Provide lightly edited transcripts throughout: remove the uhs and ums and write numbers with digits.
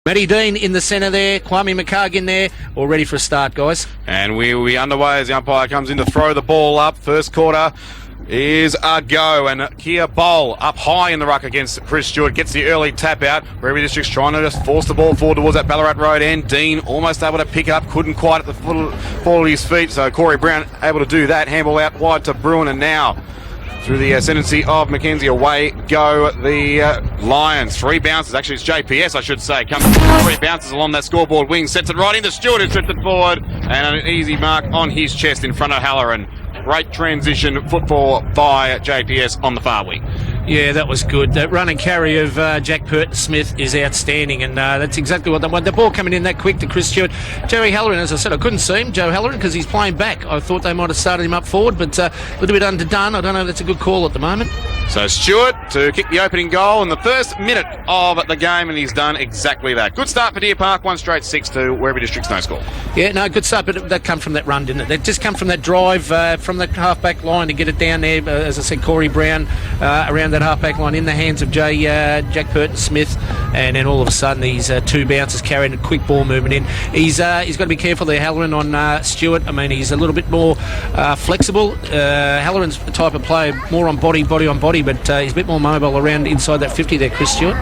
Matty Dean in the centre there, Kwame McCargan there, all ready for a start, guys. And we'll be underway as the umpire comes in to throw the ball up. First quarter is a go, and Kia Bowl up high in the ruck against Chris Stewart, gets the early tap out. Werribee District's trying to just force the ball forward towards that Ballarat Road end. Dean almost able to pick it up, couldn't quite at the fall of his feet, so Corey Brown able to do that. Handball out wide to Bruin, and now through the ascendancy of Mackenzie, away go the Lions. 3 bounces, actually it's JPS I should say, comes 3 bounces along that scoreboard wing, sets it right into Stewart, who tripped it forward, and an easy mark on his chest in front of Halloran. Great transition football by JPS on the far wing. Yeah, that was good. That run and carry of Jack Purton-Smith is outstanding, and that's exactly what they want. The ball coming in that quick to Chris Stewart. Joey Halloran, as I said, I couldn't see him, Joe Halloran, because he's playing back. I thought they might have started him up forward, but a little bit underdone. I don't know if that's a good call at the moment. So Stewart to kick the opening goal in the first minute of the game, and he's done exactly that. Good start for Deer Park, 1 straight 6 to Werribee District's no score. Yeah, no, good start, but that come from that run, didn't it? That just come from that drive from the half-back line to get it down there. As I said, Corey Brown around that half-back line in the hands of Jack Purton-Smith, and then all of a sudden these 2 bounces carrying a quick ball movement in. He's got to be careful there, Halloran, on Stewart. I mean, he's a little bit more flexible. Halloran's the type of player more on body on body, but he's a bit more mobile around inside that 50 there, Chris Stewart.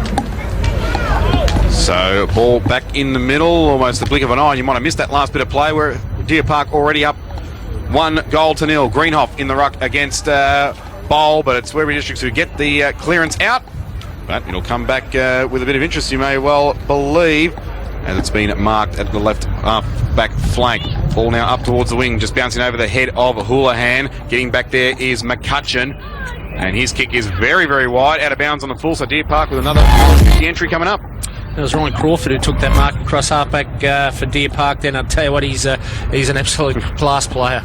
So ball back in the middle, almost the blink of an eye. You might have missed that last bit of play where Deer Park already up 1-0. Greenhoff in the ruck against Bowl, but it's Werribee Districts who get the clearance out. But it'll come back with a bit of interest, you may well believe, as it's been marked at the left back flank. Ball now up towards the wing, just bouncing over the head of Houlihan. Getting back there is McCutcheon, and his kick is very, very wide, out of bounds on the full. So Deer Park with another 50 entry coming up. It was Ryan Crawford who took that mark across halfback for Deer Park. Then I'll tell you what, he's an absolute class player.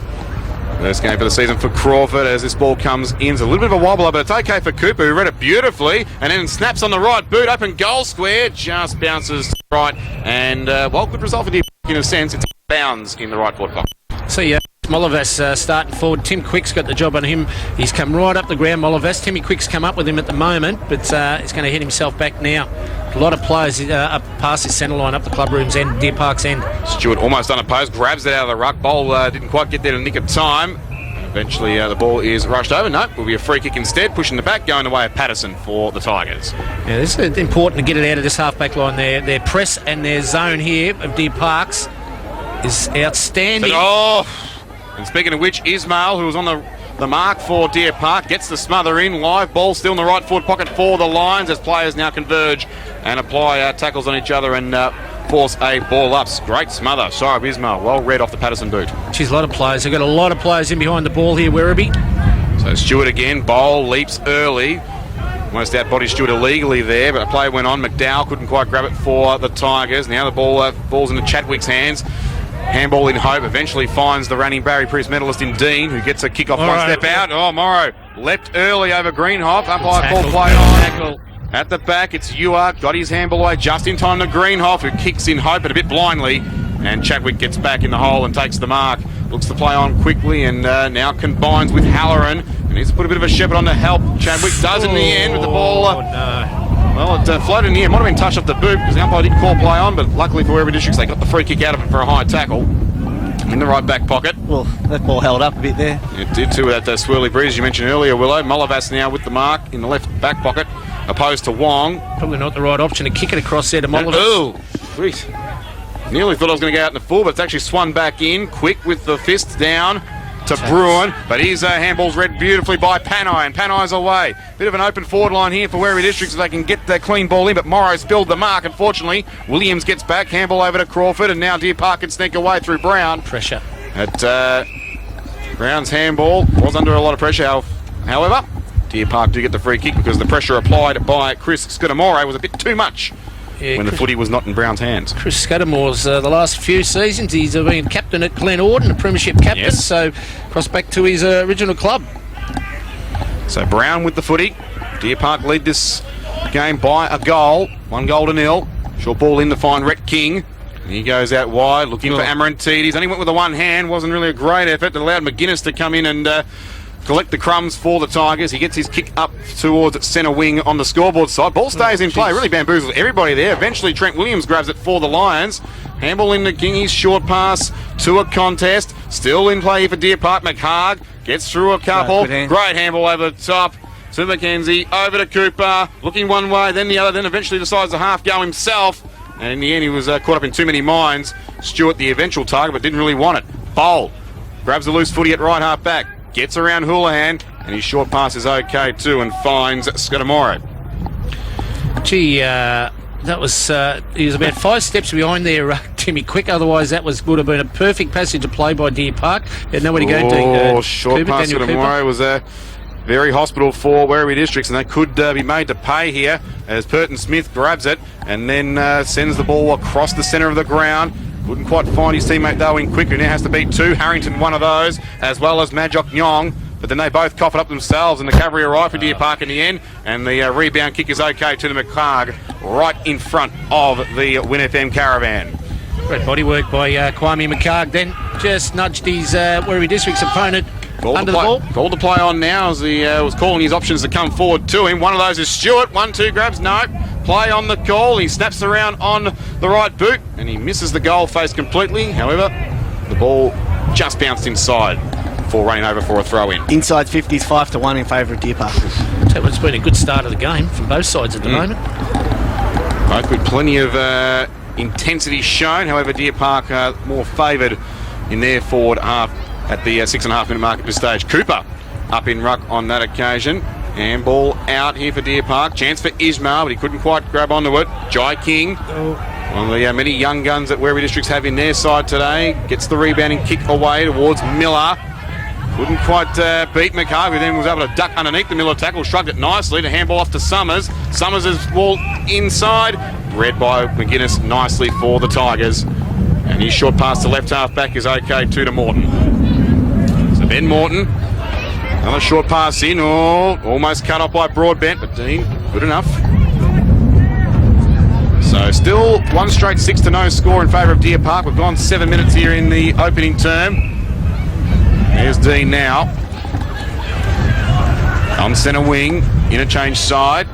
First game for the season for Crawford as this ball comes in. It's a little bit of a wobbler, but it's okay for Cooper, who read it beautifully, and then snaps on the right boot, open goal square, just bounces to the right, and well, good result for Deer Park in a sense. It's bounds in the right forward pocket. See, Molovas starting forward. Tim Quick's got the job on him. He's come right up the ground, Molovas. Timmy Quick's come up with him at the moment, but he's going to hit himself back now. A lot of players up past his centre line, up the club room's end, Deer Park's end. Stewart almost unopposed, grabs it out of the ruck. Bowl didn't quite get there in the nick of time. Eventually the ball is rushed over. No, will be a free kick instead, pushing the back, going away at Patterson for the Tigers. Yeah, this is important to get it out of this half-back line. Their press and their zone here of Deer Park's is outstanding. And speaking of which, Ismail, who was on the mark for Deer Park, gets the smother in. Live ball still in the right forward pocket for the Lions as players now converge and apply tackles on each other and force a ball up. Great smother. Sorry, Ismail. Well read off the Patterson boot. Geez, a lot of players. They've got a lot of players in behind the ball here, Werribee. So Stewart again. Bowl leaps early. Almost outbodied Stewart illegally there, but a play went on. McDowell couldn't quite grab it for the Tigers. Now the ball falls into Chadwick's hands. Handball in hope, eventually finds the reigning Barry Priest medalist in Dean, who gets a kick-off one step out. Oh, Morrow leapt early over Greenhoff. Umpire call play on. At the back, it's Ewart, got his handball away just in time to Greenhoff, who kicks in hope, but a bit blindly. And Chadwick gets back in the hole and takes the mark. Looks to play on quickly and now combines with Halloran. And needs to put a bit of a shepherd on to help. Chadwick does in the end with the ball. Well, it floated in the air. Might have been touched off the boot because the umpire did call play on, but luckily for Werribee Districts, they got the free kick out of it for a high tackle. In the right back pocket. Well, that ball held up a bit there. It did too with that swirly breeze you mentioned earlier, Willow. Molovas now with the mark in the left back pocket, opposed to Wong. Probably not the right option to kick it across there to Molovas. Nearly thought I was going to go out in the full, but it's actually swung back in, quick with the fist down to Bruin, but his handball's read beautifully by Panay, and Panay's away. Bit of an open forward line here for Werribee Districts so they can get the clean ball in, but Morrow spilled the mark, unfortunately. Williams gets back, handball over to Crawford, and now Deer Park can sneak away through Brown. Pressure. Brown's handball was under a lot of pressure, however, Deer Park do get the free kick because the pressure applied by Chris Scudamore was a bit too much. Yeah, when the footy was not in Brown's hands. Chris Scudamore's the last few seasons, he's been captain at Glen Orden, a premiership captain, so cross back to his original club. So Brown with the footy. Deer Park lead this game by a goal, 1-0. Short ball in to find Rhett King. And he goes out wide, looking for Amarantides. Only went with the one hand, wasn't really a great effort. It allowed McGuinness to come in and collect the crumbs for the Tigers. He gets his kick up towards centre wing on the scoreboard side. Ball stays in play. Really bamboozles everybody there. Eventually, Trent Williams grabs it for the Lions. Handball into Kingy's short pass to a contest. Still in play for Deer Park. McHarg gets through a couple. Great handball over the top to McKenzie. Over to Cooper. Looking one way, then the other. Then eventually decides to half go himself. And in the end, he was caught up in too many minds. Stewart, the eventual target, but didn't really want it. Bowl grabs a loose footy at right half back. Gets around Houlihan, and his short pass is okay too, and finds Scutamore. Gee, that was he was about 5 steps behind there, Timmy Quick. Otherwise, that would have been a perfect passage of play by Deer Park. Had nowhere to go to. Short pass to Scutamore was very hospital for Werribee Districts, and they could be made to pay here as Purton Smith grabs it and then sends the ball across the centre of the ground. Couldn't quite find his teammate though in Quick, who now has to beat 2. Harrington, one of those, as well as Majok Nyong. But then they both cough it up themselves, and the cavalry arrive for Deer Park in the end. And the rebound kick is okay to the McHarg, right in front of the Win FM caravan. Great body work by Kwame McHarg. Then just nudged his Werribee District's opponent under the ball. Called the play on now as he was calling his options to come forward to him. One of those is Stewart. 1-2 grabs. No. Play on the call. He snaps around on the right boot and he misses the goal face completely. However, the ball just bounced inside before running over for a throw in. Inside 50s, 5-1 in favour of Deer Park. So it's been a good start of the game from both sides at the moment. Both with plenty of intensity shown. However, Deer Park more favoured in their forward half at the 6.5 minute mark at this stage. Cooper up in ruck on that occasion. Handball out here for Deer Park. Chance for Ismail, but he couldn't quite grab onto it. Jai King, one of the many young guns that Werribee Districts have in their side today, gets the rebounding kick away towards Miller. Couldn't quite beat McHarg, who then was able to duck underneath the Miller tackle. Shrugged it nicely to handball off to Summers. Summers is ball inside. Read by McGuinness nicely for the Tigers. And his short pass to left half back is okay too to Morton. So Ben Morton. Another short pass in, almost cut off by Broadbent, but Dean, good enough. So still one straight 6-0 score in favour of Deer Park. We've gone 7 minutes here in the opening term. There's Dean now. On centre wing, interchange side.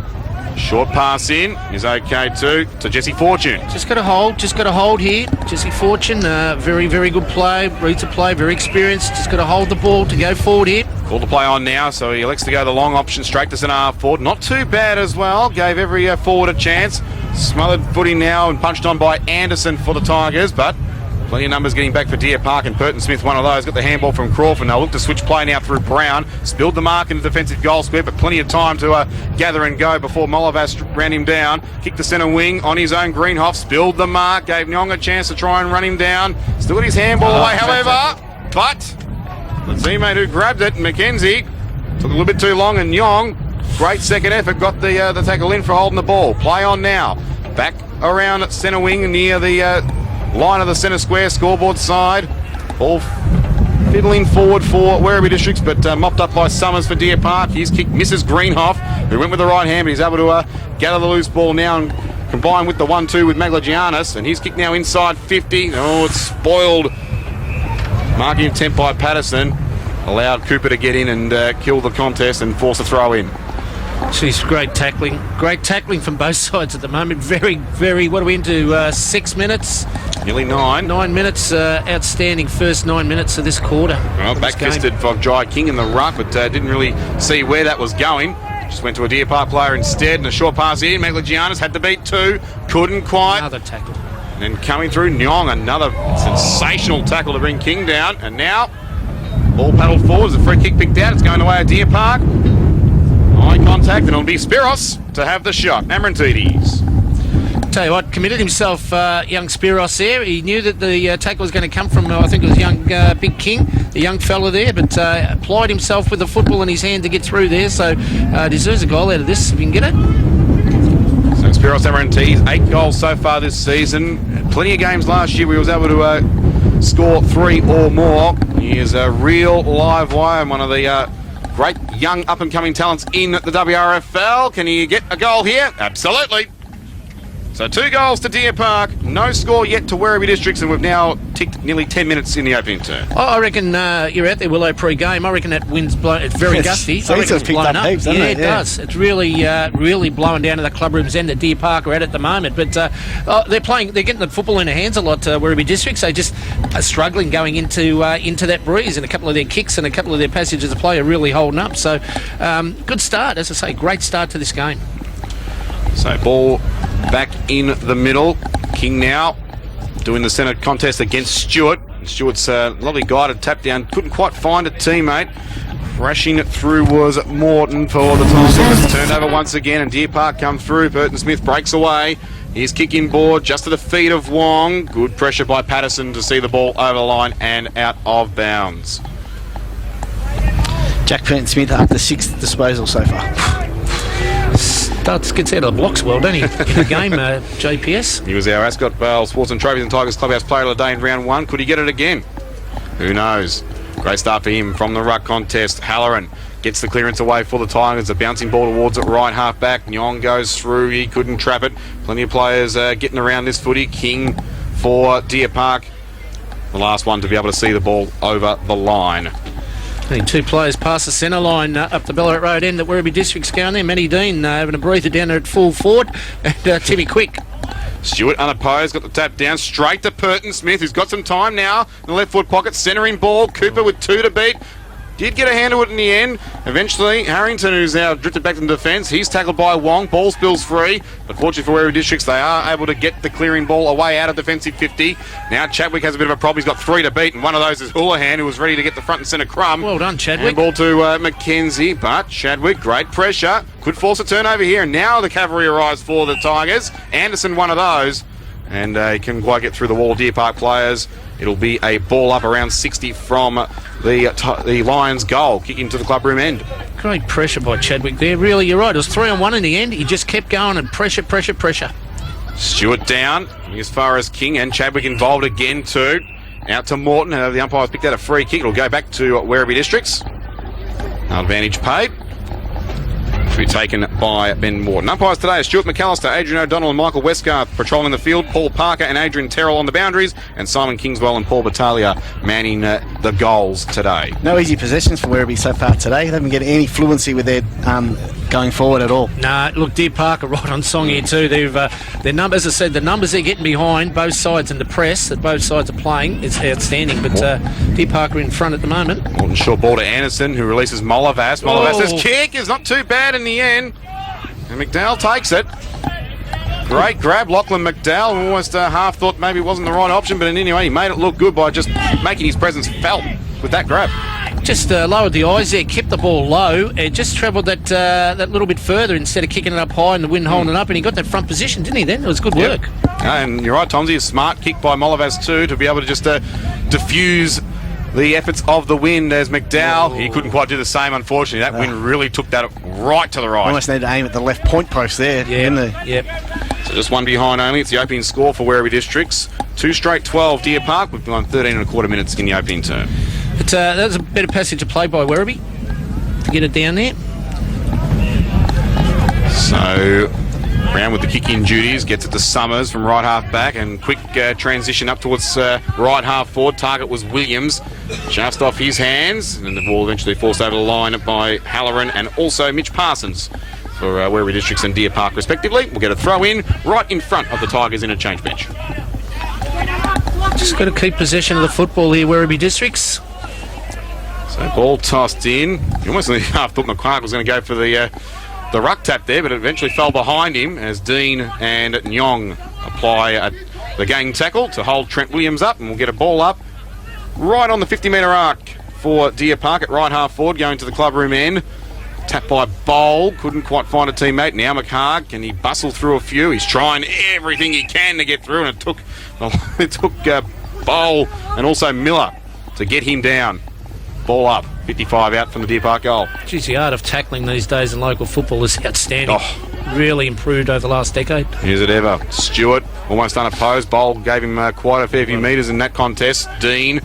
Short pass in is okay too to Jesse Fortune. Just got to hold here. Jesse Fortune, very, very good play. Read to play, very experienced. Just got to hold the ball to go forward here. Called the play on now, so he elects to go the long option straight to centre half forward. Not too bad as well. Gave every forward a chance. Smothered footing now and punched on by Anderson for the Tigers, but plenty of numbers getting back for Deer Park, and Purton Smith, one of those, got the handball from Crawford. They'll look to switch play now through Brown. Spilled the mark in the defensive goal square, but plenty of time to gather and go before Molovas ran him down. Kicked the centre wing on his own. Greenhoff spilled the mark, gave Nyong a chance to try and run him down. Still got his handball away, however, but the teammate who grabbed it, McKenzie, took a little bit too long, and Nyong, great second effort, got the tackle in for holding the ball. Play on now. Back around at centre wing near the line of the centre square, scoreboard side. Ball fiddling forward for Werribee Districts, but mopped up by Summers for Deer Park. His kick misses Greenhoff, who went with the right hand, but he's able to gather the loose ball now and combine with the 1-2 with Maglagianis, and his kick now inside 50. Oh, it's spoiled. Marking attempt by Patterson allowed Cooper to get in and kill the contest and force a throw in. She's great tackling from both sides at the moment. Very, very, what are we into, 6 minutes? Nearly 9. 9 minutes, outstanding first 9 minutes of this quarter. Well, back-fisted for Jai King in the ruck, but didn't really see where that was going. Just went to a Deer Park player instead, and a short pass in. Maglagianis had to beat 2, couldn't quite. Another tackle. And then coming through, Nyong, another sensational tackle to bring King down. And now, ball paddled forward, a free kick picked out. It's going away at Deer Park. Eye contact, and it'll be Spiros to have the shot. Amrantides. Tell you what, committed himself, young Spiros there. He knew that the tackle was going to come from, I think it was young Big King, the young fella there, but applied himself with the football in his hand to get through there, so deserves a goal out of this if he can get it. So Spiros Amrantides, 8 goals so far this season. Plenty of games last year where he was able to score 3 or more. He is a real live wire and one of the great young up-and-coming talents in the WRFL. Can he get a goal here? Absolutely. So 2 goals to Deer Park, no score yet to Werribee Districts, and we've now ticked nearly 10 minutes in the opening term. I reckon you're out there, Willow, pre-game. I reckon that wind's blown. It's very gusty. I reckon it's blown up. Heaps, it does. It's really blowing down to the club rooms and the Deer Park are at the moment. But they're getting the football in their hands a lot, Werribee Districts. They just are struggling going into that breeze, and a couple of their kicks and a couple of their passages of play are really holding up. So good start, as I say, great start to this game. So ball back in the middle. King now doing the centre contest against Stewart. Stewart's lovely guided tap down. Couldn't quite find a teammate. Crashing it through was Morton for the time. Turnover once again, and Deer Park come through. Burton Smith breaks away. He's kicking board just to the feet of Wong. Good pressure by Patterson to see the ball over the line and out of bounds. Jack Burton Smith up to 6th disposal so far. Gets out of the blocks well, doesn't he, in the game, JPS? He was our Ascot Vale Sports and Trophies and Tigers Clubhouse Player of the Day in round 1. Could he get it again? Who knows? Great start for him from the ruck contest. Halloran gets the clearance away for the Tigers. A bouncing ball towards it, right half back. Nyong goes through. He couldn't trap it. Plenty of players getting around this footy. King for Deer Park. The last one to be able to see the ball over the line. I think 2 players past the centre line up the Ballarat Road end that Werribee District's going there. Manny Dean having a breather down there at full forward. And Timmy Quick. Stewart unopposed, got the tap down straight to Burton Smith, who's got some time now in the left foot pocket, centering ball. Cooper with 2 to beat. Did get a hand to it in the end. Eventually, Harrington, who's now drifted back into defence, he's tackled by Wong. Ball spills free. But fortunately for Werribee Districts, they are able to get the clearing ball away out of defensive 50. Now Chadwick has a bit of a problem. He's got 3 to beat, and one of those is Houlihan, who was ready to get the front and centre crumb. Well done, Chadwick. And ball to McKenzie, but Chadwick, great pressure. Could force a turnover here, and now the cavalry arrives for the Tigers. Anderson, one of those. And he couldn't quite get through the wall of Deer Park players. It'll be a ball up around 60 from the Lions' goal, kicking to the clubroom end. Great pressure by Chadwick there. Really, you're right. It was 3-on-1 in the end. He just kept going and pressure. Stewart down as far as King, and Chadwick involved again too. Out to Morton. The umpire's picked out a free kick. It'll go back to Werribee Districts. Advantage paid. To be taken by Ben Morton. Umpires today are Stuart McAllister, Adrian O'Donnell and Michael Westgarth patrolling the field, Paul Parker and Adrian Terrell on the boundaries, and Simon Kingswell and Paul Battaglia manning the goals today. No easy possessions for Werribee so far today. They haven't get any fluency with their going forward at all. No, look, Deer Park are right on song here too. They've their numbers, as I said, the numbers they're getting behind both sides and the press that both sides are playing, it's outstanding. But Deer Park are in front at the moment. Morton short ball to Anderson, who releases Molavas. Molavas' kick is not too bad in the end, and McDowell takes it. Great grab, Lachlan McDowell. Almost half thought maybe it wasn't the right option, but anyway, he made it look good by just making his presence felt with that grab. Just lowered the eyes there, kept the ball low, and just travelled that little bit further instead of kicking it up high and the wind holding it up, and he got that front position, didn't he then? It was good work. And you're right, Tomsy, a smart kick by Molavas too to be able to just diffuse the efforts of the wind as McDowell. He couldn't quite do the same, unfortunately. That wind really took that right to the right. Almost need to aim at the left point post there. Yep. So just one behind only. It's the opening score for Werribee Districts. 2 straight 12 Deer Park. We've gone 13 and a quarter minutes in the opening term. But that was a better passage of play by Werribee to get it down there. So Brown with the kick-in duties, gets it to Summers from right half back, and quick transition up towards right half forward. Target was Williams, just off his hands, and the ball eventually forced over the line by Halloran and also Mitch Parsons for Werribee Districts and Deer Park respectively. We'll get a throw in right in front of the Tigers interchange bench. Just got to keep possession of the football here, Werribee Districts. So ball tossed in. You almost half thought McClark was going to go for the ruck tap there, but it eventually fell behind him as Dean and Nyong apply the gang tackle to hold Trent Williams up, and we'll get a ball up right on the 50-metre arc for Deer Park at right half forward, going to the clubroom end. Tapped by Bowl, couldn't quite find a teammate. Now McHarg, can he bustle through a few? He's trying everything he can to get through, and it took Bowl and also Miller to get him down. Ball up, 55 out from the Deer Park goal. Geez, the art of tackling these days in local football is outstanding. Really improved over the last decade. Is it ever? Stewart, almost unopposed. Bowl gave him quite a fair few metres in that contest. Dean,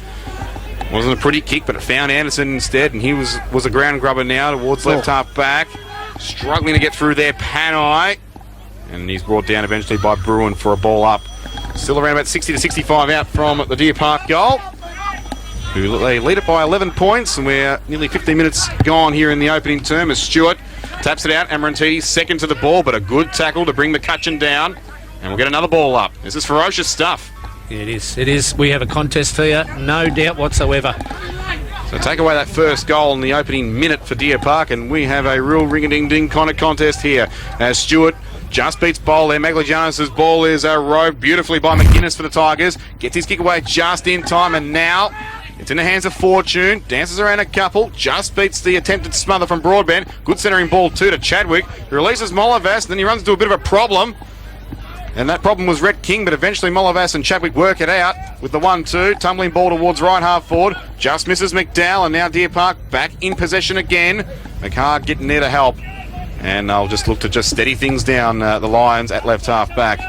wasn't a pretty kick, but it found Anderson instead, and he was a ground grubber now towards left half back. Struggling to get through there, Panay. And he's brought down eventually by Bruin for a ball up. Still around about 60 to 65 out from the Deer Park goal. They lead it by 11 points, and we're nearly 15 minutes gone here in the opening term as Stewart taps it out. Amarantidis second to the ball, but a good tackle to bring McCutcheon down. And we'll get another ball up. This is ferocious stuff. It is. We have a contest here, no doubt whatsoever. So take away that first goal in the opening minute for Deer Park, and we have a real ring-a-ding-ding kind of contest here. As Stewart just beats Bowl there. Maglianis' ball is roved beautifully by McGuinness for the Tigers. Gets his kick away just in time, and now it's in the hands of Fortune. Dances around a couple. Just beats the attempted smother from Broadbent. Good centering ball too to Chadwick. He releases Molovas, then he runs into a bit of a problem. And that problem was Rhett King, but eventually Molovas and Chadwick work it out with the 1-2. Tumbling ball towards right half forward. Just misses McDowell, and now Deer Park back in possession again. McHarg getting there to help. And they'll just look to just steady things down, the Lions at left half back.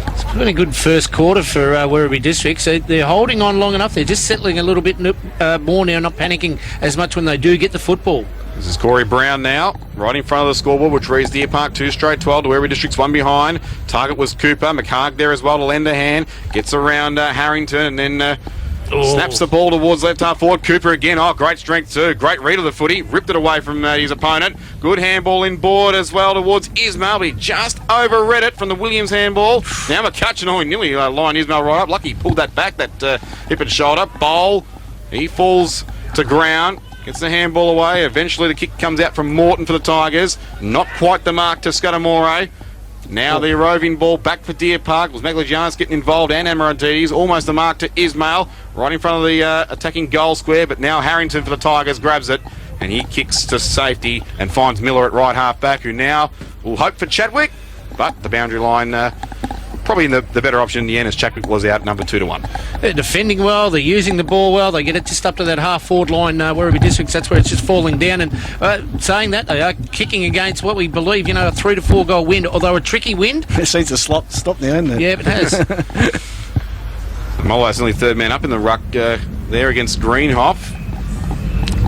It's been a good first quarter for Werribee District. So they're holding on long enough. They're just settling a little bit more now, not panicking as much when they do get the football. This is Corey Brown now, right in front of the scoreboard, which reads Deer Park 2 straight 12 to Werribee District's 1 behind. Target was Cooper. McHarg there as well to lend a hand. Gets around Harrington and then snaps the ball towards left half forward. Cooper again. Oh, great strength too. Great read of the footy. Ripped it away from his opponent. Good handball in board as well towards Ismail. But he just overread it from the Williams handball. Now McCutcheon, nearly lined Ismail right up. Lucky he pulled that back, that hip and shoulder. Bowl. He falls to ground. Gets the handball away. Eventually the kick comes out from Morton for the Tigers. Not quite the mark to Scudamore. Now the roving ball back for Deer Park. It was Maglianis getting involved and Amarantidis. Almost the mark to Ismail. Right in front of the attacking goal square. But now Harrington for the Tigers grabs it. And he kicks to safety and finds Miller at right half back, who now will hope for Chadwick. But the boundary line probably the better option in the end, as Chadwick was out number 2-1. They're defending well, they're using the ball well, they get it just up to that half forward line, Werribee Districts, that's where it's just falling down. And saying that, they are kicking against what we believe, a 3 to 4 goal wind, although a tricky wind. It seems to stop the end there. Yeah, it has. Molo's only third man up in the ruck there against Greenhoff.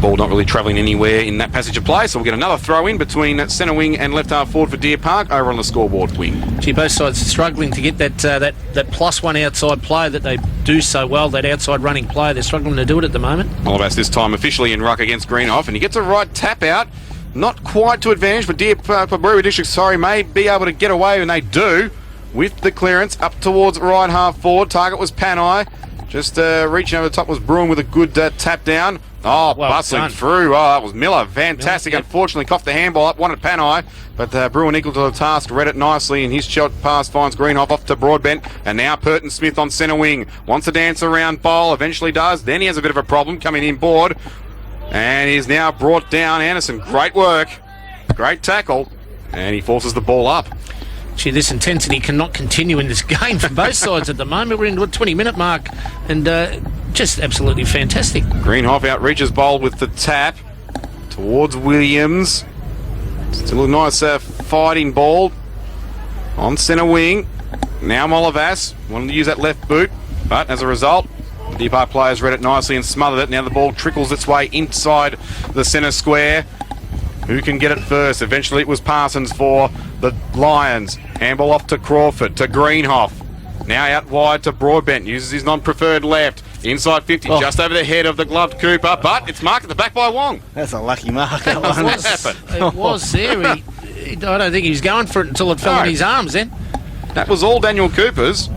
Ball not really travelling anywhere in that passage of play, so we'll get another throw in between centre wing and left half forward for Deer Park over on the scoreboard wing. Gee, both sides struggling to get that +1 outside play that they do so well, that outside running play. They're struggling to do it at the moment. Molovas this time officially in ruck against Greenhoff, and he gets a right tap out. Not quite to advantage, but Werribee District, may be able to get away, and they do, with the clearance up towards right half forward. Target was Panai. Just reaching over the top was Bruin with a good tap down. Oh, well bustling done through. Oh, that was Miller. Fantastic. Yep. Unfortunately, coughed the handball up. Wanted Panai, but Bruin equal to the task. Read it nicely, and his shot pass finds Greenhoff off to Broadbent. And now Purton Smith on centre wing. Wants to dance around Bowl. Eventually does. Then he has a bit of a problem coming in board. And he's now brought down Anderson. Great work. Great tackle. And he forces the ball up. Gee, this intensity cannot continue in this game from both sides at the moment. We're in the 20-minute mark, and just absolutely fantastic. Greenhoff outreaches Bowl with the tap towards Williams. Still a nice fighting ball on centre wing. Now Molovas wanted to use that left boot, but as a result, the Deer Park players read it nicely and smothered it. Now the ball trickles its way inside the centre square. Who can get it first? Eventually it was Parsons for the Lions. Handball off to Crawford, to Greenhoff. Now out wide to Broadbent. Uses his non-preferred left. Inside 50, just over the head of the gloved Cooper. But it's marked at the back by Wong. That's a lucky mark. That It was there. I don't think he was going for it until it fell in his arms then. That was all Daniel Cooper's.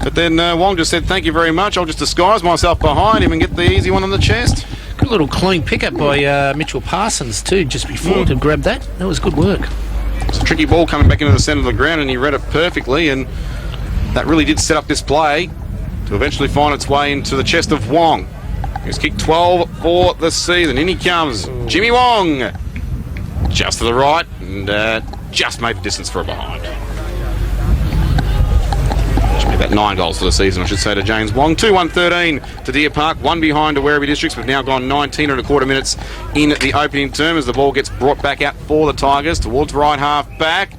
But then Wong just said, thank you very much. I'll just disguise myself behind him and get the easy one on the chest. Good little clean pickup by Mitchell Parsons too, just before to grab that. That was good work. It's a tricky ball coming back into the centre of the ground, and he read it perfectly, and that really did set up this play to eventually find its way into the chest of Wong. He's kicked 12 for the season. In he comes, Jimmy Wong. Just to the right, and just made the distance for a behind. About 9 goals for the season, I should say, to James Wong. 2-1-13 to Deer Park. 1 behind to Werribee Districts. We've now gone 19 and a quarter minutes in the opening term as the ball gets brought back out for the Tigers towards right half back.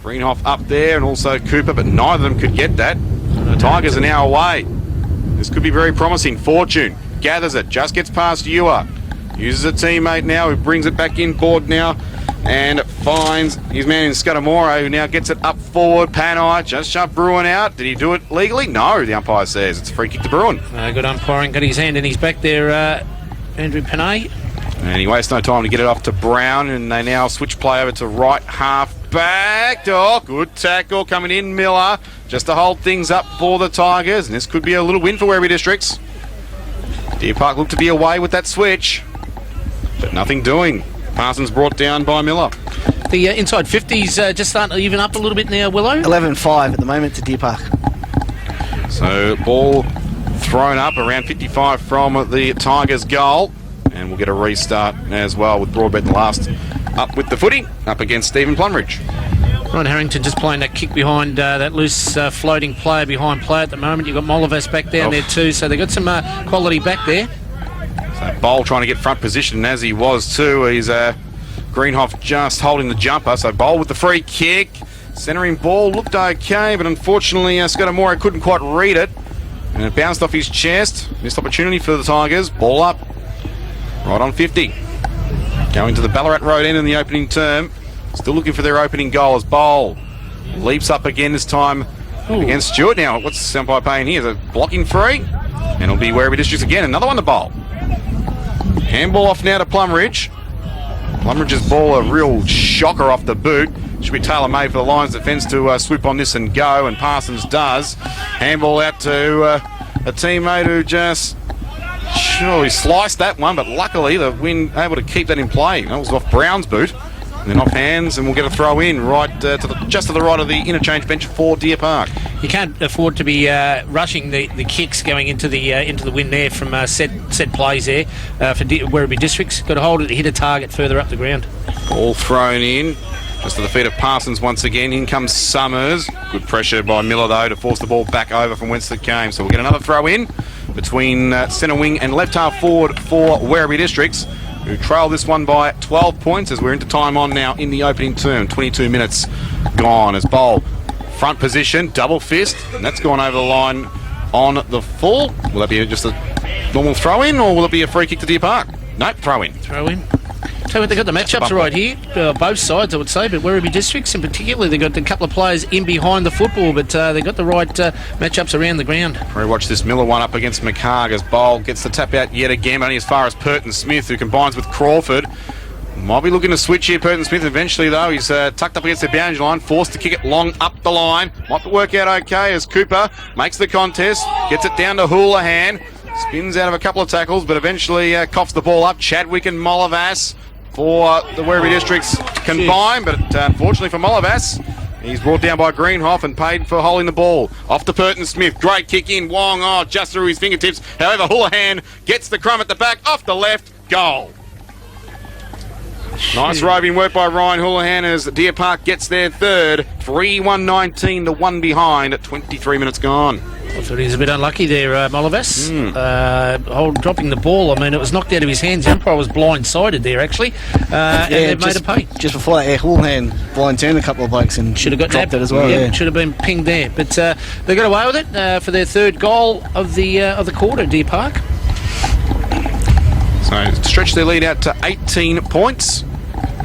Greenhoff up there and also Cooper, but neither of them could get that. The Tigers are now away. This could be very promising. Fortune gathers it, just gets past Ewer. Uses a teammate now who brings it back in board now and finds his man in Scudamore, who now gets it up forward. Panai just shoved Bruin out. Did he do it legally? No, the umpire says it's a free kick to Bruin. Good umpiring, got his hand in his back there, Andrew Panay. And he wastes no time to get it off to Brown, and they now switch play over to right half back. Oh, good tackle coming in, Miller, just to hold things up for the Tigers, and this could be a little win for Werribee Districts. Deer Park looked to be away with that switch, but nothing doing. Parsons brought down by Miller. The inside 50s just starting to even up a little bit now, Willow. 11-5 at the moment to Deer Park. So ball thrown up around 55 from the Tigers' goal, and we'll get a restart as well with Broadbent the last up with the footy up against Stephen Plumridge. Ron Harrington just playing that kick behind that loose floating player behind play at the moment. You've got Molovas back down there too, so they've got some quality back there. So Bowl trying to get front position, and as he was too, he's Greenhoff just holding the jumper. So Bowl with the free kick. Centering ball looked okay, but unfortunately Scudamore couldn't quite read it, and it bounced off his chest. Missed opportunity for the Tigers. Ball up right on 50. Going to the Ballarat Road end in the opening term. Still looking for their opening goal as Bowl leaps up again, this time against Stewart. Now, what's the umpire paying here? Is it blocking free? And it'll be Werribee Districts again. Another one to Bowl. Handball off now to Plumridge. Plumridge's ball, a real shocker off the boot. Should be tailor-made for the Lions defence to swoop on this and go, and Parsons does. Handball out to a teammate who just surely sliced that one, but luckily the Wind able to keep that in play. That was off Brown's boot. And then off hands, and we'll get a throw in right just to the right of the interchange bench for Deer Park. You can't afford to be rushing the kicks going into the wind there from set plays there for Werribee Districts. Got to hold it, hit a target further up the ground. Ball thrown in, just to the feet of Parsons once again. In comes Summers. Good pressure by Miller though to force the ball back over from whence it came. So we'll get another throw in between centre wing and left half forward for Werribee Districts, who trail this one by 12 points as we're into time on now in the opening term. 22 minutes gone as Bowl front position, double fist, and that's gone over the line on the full. Will that be just a normal throw in, or will it be a free kick to Deer Park? Nope, throw in. Throw in. Tell you what, they've got the matchups right here, both sides I would say, but Werribee Districts in particular, they've got a couple of players in behind the football, but they've got the right matchups around the ground. Watch this Miller one up against McHarg as Bowl gets the tap out yet again, only as far as Purton Smith, who combines with Crawford. Might be looking to switch here, Purton Smith. Eventually though, he's tucked up against the boundary line, forced to kick it long up the line. Might work out okay as Cooper makes the contest, gets it down to Houlihan, spins out of a couple of tackles, but eventually coughs the ball up. Chadwick and Molovas for the Werribee Districts combined, but unfortunately for Molovas, he's brought down by Greenhoff and paid for holding the ball. Off to Purton Smith, great kick in, Wong, just through his fingertips. However, Houlihan gets the crumb at the back, off the left, goal. Nice roving work by Ryan Houlihan as Deer Park gets their third. 3-1-19 to one behind at 23 minutes gone. I thought he was a bit unlucky there, Molovas. Dropping the ball. I mean, it was knocked out of his hands. The umpire was blindsided there, actually. And they've made a pay. Just before that, Houlihan blind turned a couple of blokes and should have got dropped that it as well. Yeah, should have been pinged there. But they got away with it for their third goal of the quarter, Deer Park. So stretch their lead out to 18 points.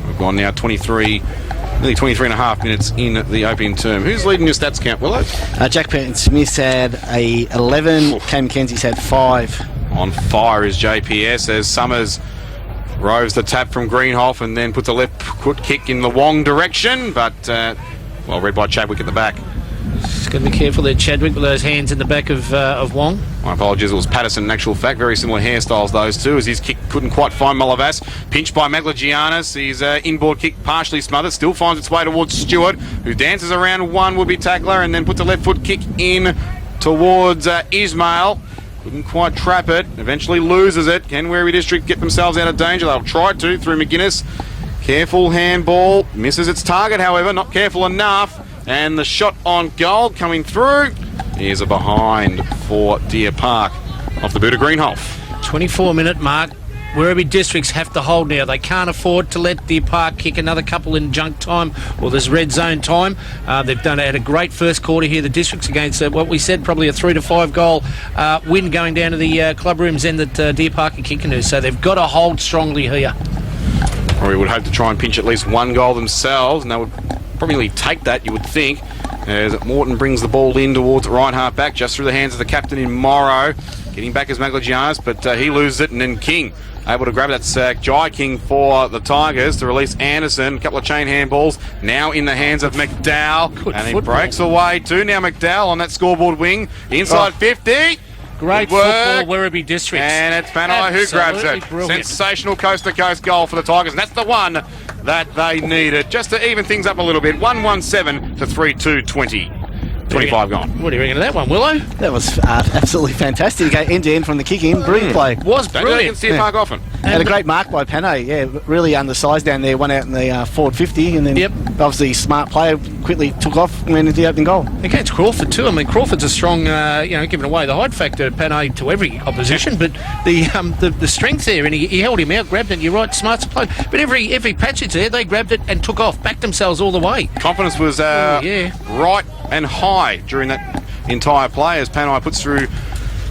We've gone now 23 and a half minutes in the opening term. Who's leading your stats count, Willow? Jack Smith had a 11. Cam McKenzie's had 5. On fire is JPS as Summers roves the tap from Greenhoff and then puts a left foot kick in the Wong direction, but read by Chadwick at the back. Just got to be careful there, Chadwick, with those hands in the back of Wong. My apologies, it was Patterson in actual fact. Very similar hairstyles, those two, as his kick couldn't quite find Molovas. Pinched by Maglagianis. His inboard kick partially smothered. Still finds its way towards Stewart, who dances around one would-be tackler and then puts a left foot kick in towards Ismail. Couldn't quite trap it. Eventually loses it. Can Werribee District get themselves out of danger? They'll try to through McGuinness. Careful handball. Misses its target, however. Not careful enough. And the shot on goal coming through. Here's a behind for Deer Park off the boot of Greenhoff. 24-minute mark. Werribee Districts have to hold now. They can't afford to let Deer Park kick another couple in junk time or this red zone time. They've had a great first quarter here, the Districts, against what we said, probably a 3 to 5 goal win going down to the club rooms end that Deer Park are kicking to. So they've got to hold strongly here. probably would hope to try and pinch at least one goal themselves, and they would probably take that, you would think, as Morton brings the ball in towards right half back, just through the hands of the captain in Morrow. Getting back is Maglianos, but he loses it, and then King able to grab it. That's Jai King for the Tigers to release Anderson. A couple of chain handballs now in the hands of McDowell. And he breaks away too. Now McDowell on that scoreboard wing. Inside 50. Great football, Werribee Districts. And it's Panai who grabs it. Brilliant. Sensational coast-to-coast goal for the Tigers. And that's the one that they needed, just to even things up a little bit. 1-1-7 to 3-2-20. 25 gone. What do you reckon of that one, Willow? That was absolutely fantastic. Go end to end from the kick in. Brilliant play. Was Don't brilliant. do that against Deer Park often. Had a great mark by Panay. Yeah, really undersized down there. Went out in the forward 50, and then obviously smart player quickly took off and went into the opening goal. Against Crawford too. I mean, Crawford's a strong, giving away the height factor, Panay, to every opposition. But the strength there, and he held him out, grabbed it. You're right, smart play. But every passage there, they grabbed it and took off, backed themselves all the way. Confidence was right and high during that entire play as Panay puts through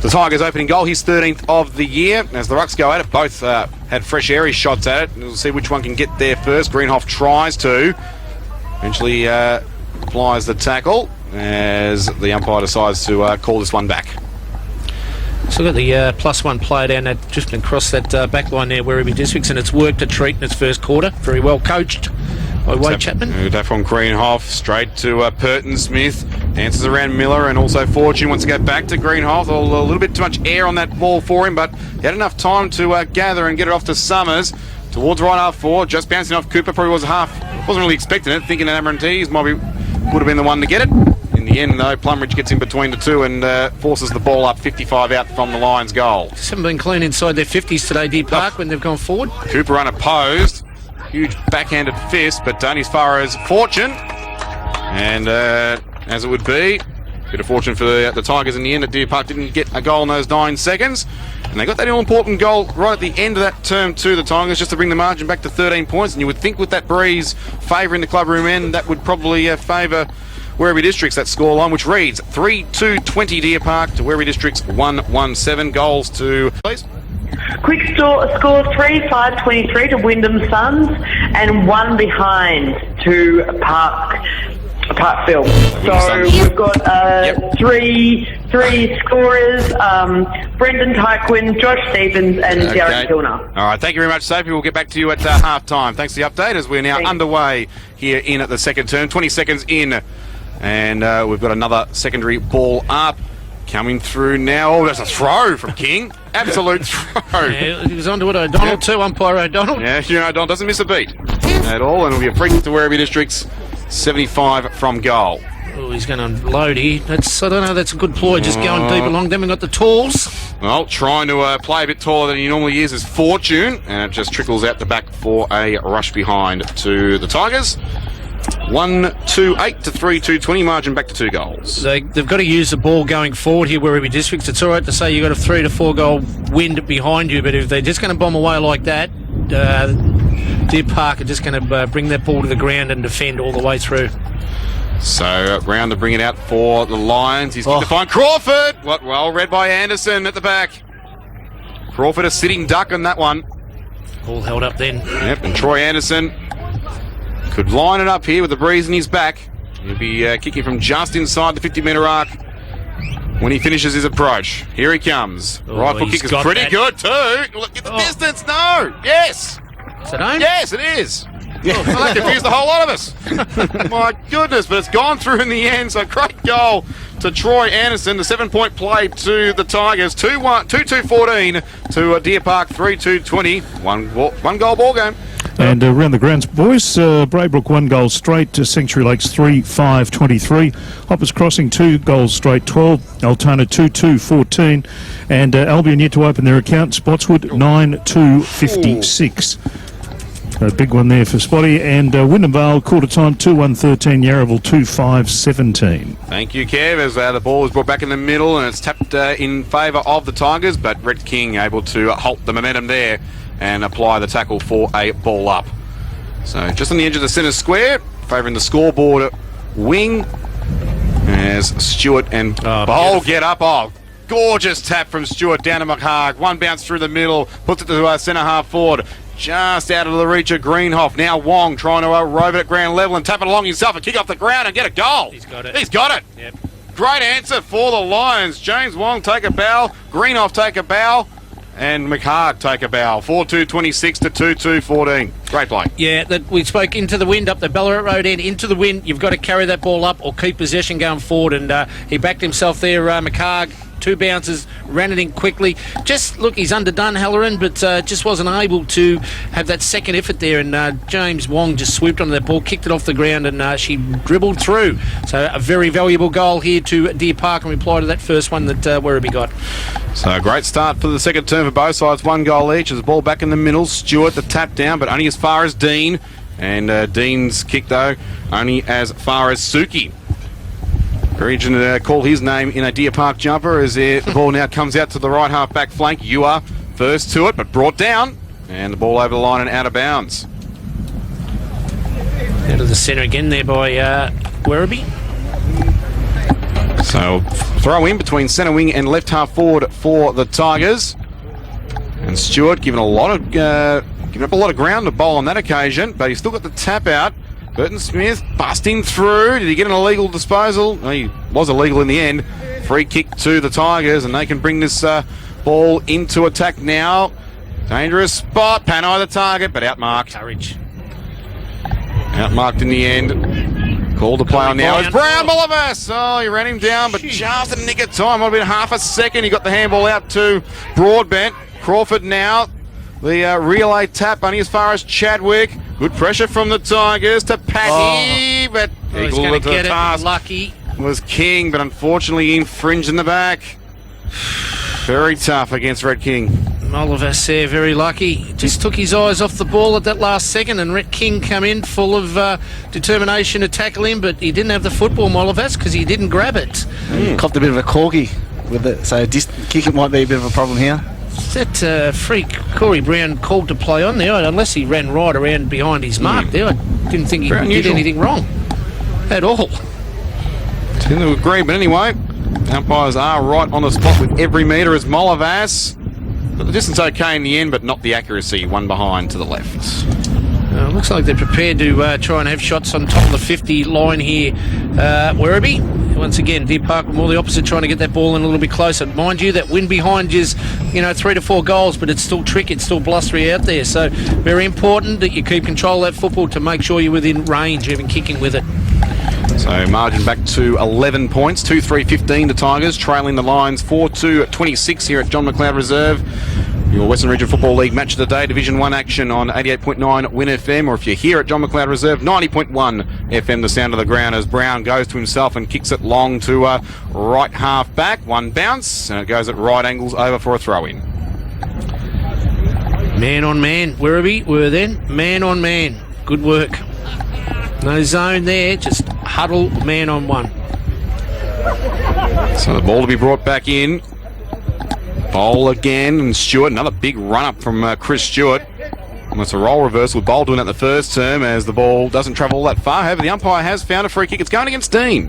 the Tigers' opening goal, his 13th of the year. As the Rucks go at it, both had fresh airy shots at it. We'll see which one can get there first. Greenhoff tries to. Eventually applies the tackle as the umpire decides to call this one back. So we've got the +1 player down that just across that back line there, Werribee Districts, and it's worked a treat in its first quarter. Very well coached by Wade Chapman. That from Greenhoff straight to Purton Smith. Dances around Miller, and also Fortune wants to go back to Greenhoff. A little bit too much air on that ball for him, but he had enough time to gather and get it off to Summers towards right half forward. Just bouncing off Cooper. Probably wasn't really expecting it, thinking that Amarantese would have been the one to get it. In the end, though, Plumridge gets in between the two and forces the ball up 55 out from the Lions' goal. Just haven't been clean inside their 50s today, Deer Park, when they've gone forward. Cooper unopposed. Huge backhanded fist, but done as far as Fortune. And as it would be, bit of fortune for the Tigers in the end. That Deer Park didn't get a goal in those 9 seconds. And they got that all-important goal right at the end of that term to the Tigers, just to bring the margin back to 13 points. And you would think with that breeze favouring the clubroom end, that would probably favour Werribee Districts, that scoreline, which reads 3-2-20 Deer Park to Werribee Districts 1-1-7. Goals to, please. Quick score 3-5-23 to Wyndham Suns and 1 behind to Parkville. So we've got three scorers, Brendan Tyquin, Josh Stevens and Derek Kilner. All right, thank you very much, Sophie. We'll get back to you at half-time. Thanks for the update as we're now underway here in at the second term. 20 seconds in, and we've got another secondary ball up. Coming through now. Oh, there's a throw from King. Absolute throw. Yeah, he was onto it, O'Donnell too, umpire O'Donnell. Yeah, O'Donnell doesn't miss a beat at all, and it'll be a free kick to Werribee Districts, 75 from goal. Oh, he's going to load here. I don't know, that's a good ploy, just going deep along them. We've got the tools. Well, trying to play a bit taller than he normally is Fortune, and it just trickles out the back for a rush behind to the Tigers. 1-2-8 to 3-2-20, margin back to 2 goals. They've got to use the ball going forward here, Werribee Districts. It's all right to say you've got a 3 to 4 goal wind behind you, but if they're just going to bomb away like that, Deer Park are just going to bring that ball to the ground and defend all the way through. So round to bring it out for the Lions. He's going to find Crawford. Well read by Anderson at the back. Crawford a sitting duck on that one. All held up then. Yep, and Troy Anderson could line it up here with the breeze in his back. He'll be kicking from just inside the 50-metre arc when he finishes his approach. Here he comes. Right foot kick is pretty good too. Look at the distance. No. Yes. Is it home? Yes, it is. Yeah. Well, that confused the whole lot of us. My goodness, but it's gone through in the end. So great goal to Troy Anderson. The 7-point play to the Tigers. 2-2-14 to Deer Park 3-2-20. One goal ball game. And around the grounds, boys, Braybrook 1 goal straight to Sanctuary Lakes 3-5-23. Hoppers Crossing 2 goals straight 12. Altona 2-2-14. And Albion yet to open their account. Spotswood 9-2-56. A big one there for Spotty. And Wyndham Vale quarter time 2-1-13. Yarraville 2-5-17. Thank you, Kev, as the ball is brought back in the middle and it's tapped in favour of the Tigers, but Red King able to halt the momentum there and apply the tackle for a ball up. So just on the edge of the centre square, favouring the scoreboard wing as Stewart and Bowl get up. Oh, gorgeous tap from Stewart down to McHarg. One bounce through the middle, puts it to centre half forward. just out of the reach of Greenhoff. Now Wong trying to rove it at ground level and tap it along himself and kick off the ground and get a goal. He's got it. He's got it. Yep. Great answer for the Lions. James Wong take a bow, Greenhoff take a bow, and McHarg take a bow. 4-2-26 to 2-2-14. Great play. Yeah, that we spoke into the wind up the Ballarat Road end, into the wind. You've got to carry that ball up or keep possession going forward. And he backed himself there, McHarg. 2 bounces, ran it in quickly. Just, look, he's underdone Halloran, but just wasn't able to have that second effort there. And James Wong just swooped onto that ball, kicked it off the ground, and she dribbled through. So a very valuable goal here to Deer Park in reply to that first one that Werribee got. So a great start for the second term for both sides. 1 goal each. There's a ball back in the middle. Stewart, the tap down, but only as far as Dean. And Dean's kick, though, only as far as Suki. Region call his name in a Deer Park jumper as the ball now comes out to the right half back flank. You are first to it, but brought down. And the ball over the line and out of bounds. Out of the centre again there by Werribee. So throw in between centre wing and left half forward for the Tigers. And Stewart giving up a lot of ground to bowl on that occasion, but he's still got the tap out. Burton Smith busting through. Did he get an illegal disposal? No, he was illegal in the end. Free kick to the Tigers, and they can bring this ball into attack now. Dangerous spot. Panay the target, but outmarked. Courage. Outmarked in the end. Called to play on now. It's Brown Bolivass. Oh, he ran him down, but just a nick of time. Might have been half a second. He got the handball out to Broadbent. Crawford now. The relay tap only as far as Chadwick. Good pressure from the Tigers to Paddy, but he's going to get it. Lucky was King, but unfortunately infringed in the back. Very tough against Red King. Molovas there, very lucky. Just took his eyes off the ball at that last second, and Red King come in full of determination to tackle him, but he didn't have the football, Molovas, because he didn't grab it. Copped a bit of a corgi with it, so kick it might be a bit of a problem here. That freak Corey Brown called to play on there, unless he ran right around behind his mark there. I didn't think he did anything wrong at all. Tend to agree, but anyway, umpires are right on the spot with every metre as Molovas. But the distance okay in the end, but not the accuracy. One behind to the left. Looks like they're prepared to try and have shots on top of the 50 line here. Werribee. Once again, Deer Park more the opposite, trying to get that ball in a little bit closer. Mind you, that wind behind you is, 3 to 4 goals, but it's still tricky, it's still blustery out there. So very important that you keep control of that football to make sure you're within range, even kicking with it. So margin back to 11 points, 2-3-15 the Tigers, trailing the Lions 4-2-26 here at John McLeod Reserve. Your Western Region Football League match of the day, Division 1 action on 88.9 Win FM, or if you're here at John McLeod Reserve, 90.1 FM, the sound of the ground as Brown goes to himself and kicks it long to right half back. One bounce, and it goes at right angles over for a throw-in. Man on man, Werribee were then man on man. Good work. No zone there, just huddle man on one. So the ball to be brought back in. Bowl again, and Stewart, another big run-up from Chris Stewart. And it's a role reversal with Bowl doing that the first term as the ball doesn't travel all that far. However, the umpire has found a free kick. It's going against Dean.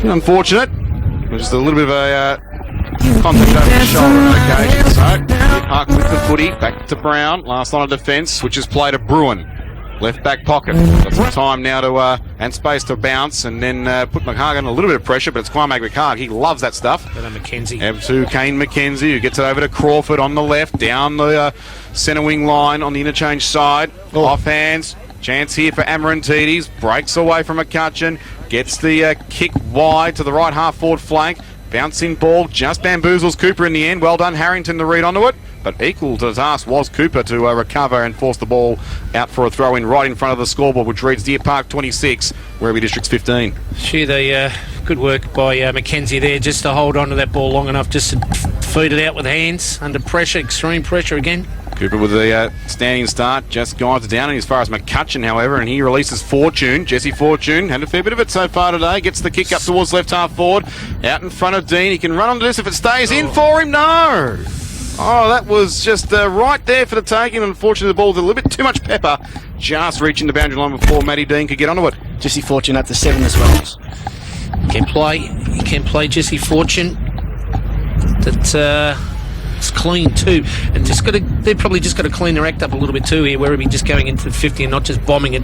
Unfortunate. Just a little bit of a contact over the shoulder on occasion. So, Park with the footy, back to Brown. Last line of defence, switches play to Bruin. Left back pocket. Got some time now to and space to bounce and then put McHarg on a little bit of pressure, but it's Kwame McHarg. He loves that stuff. McKenzie. To Kane McKenzie, who gets it over to Crawford on the left, down the centre wing line on the interchange side. Off hands. Chance here for Amarantidis. Breaks away from McCutcheon. Gets the kick wide to the right half forward flank. Bouncing ball, just bamboozles Cooper in the end. Well done, Harrington, to read onto it. But equal to the task was Cooper to recover and force the ball out for a throw-in right in front of the scoreboard, which reads Deer Park 26, Werribee Districts 15. Good work by Mackenzie there, just to hold on to that ball long enough just to feed it out with hands, under pressure, extreme pressure again. Cooper with the standing start, just guides it down and as far as McCutcheon, however, and he releases Fortune. Jesse Fortune had a fair bit of it so far today, gets the kick up towards left half forward, out in front of Dean. He can run onto this if it stays in for him. No! Oh, that was just right there for the taking. Unfortunately, the ball with a little bit too much pepper, just reaching the boundary line before Matty Dean could get onto it. Jesse Fortune up to 7 as well. He can play Jesse Fortune. That kicks clean too, and they've probably just got to clean their act up a little bit too here, Werribee just going into the 50 and not just bombing it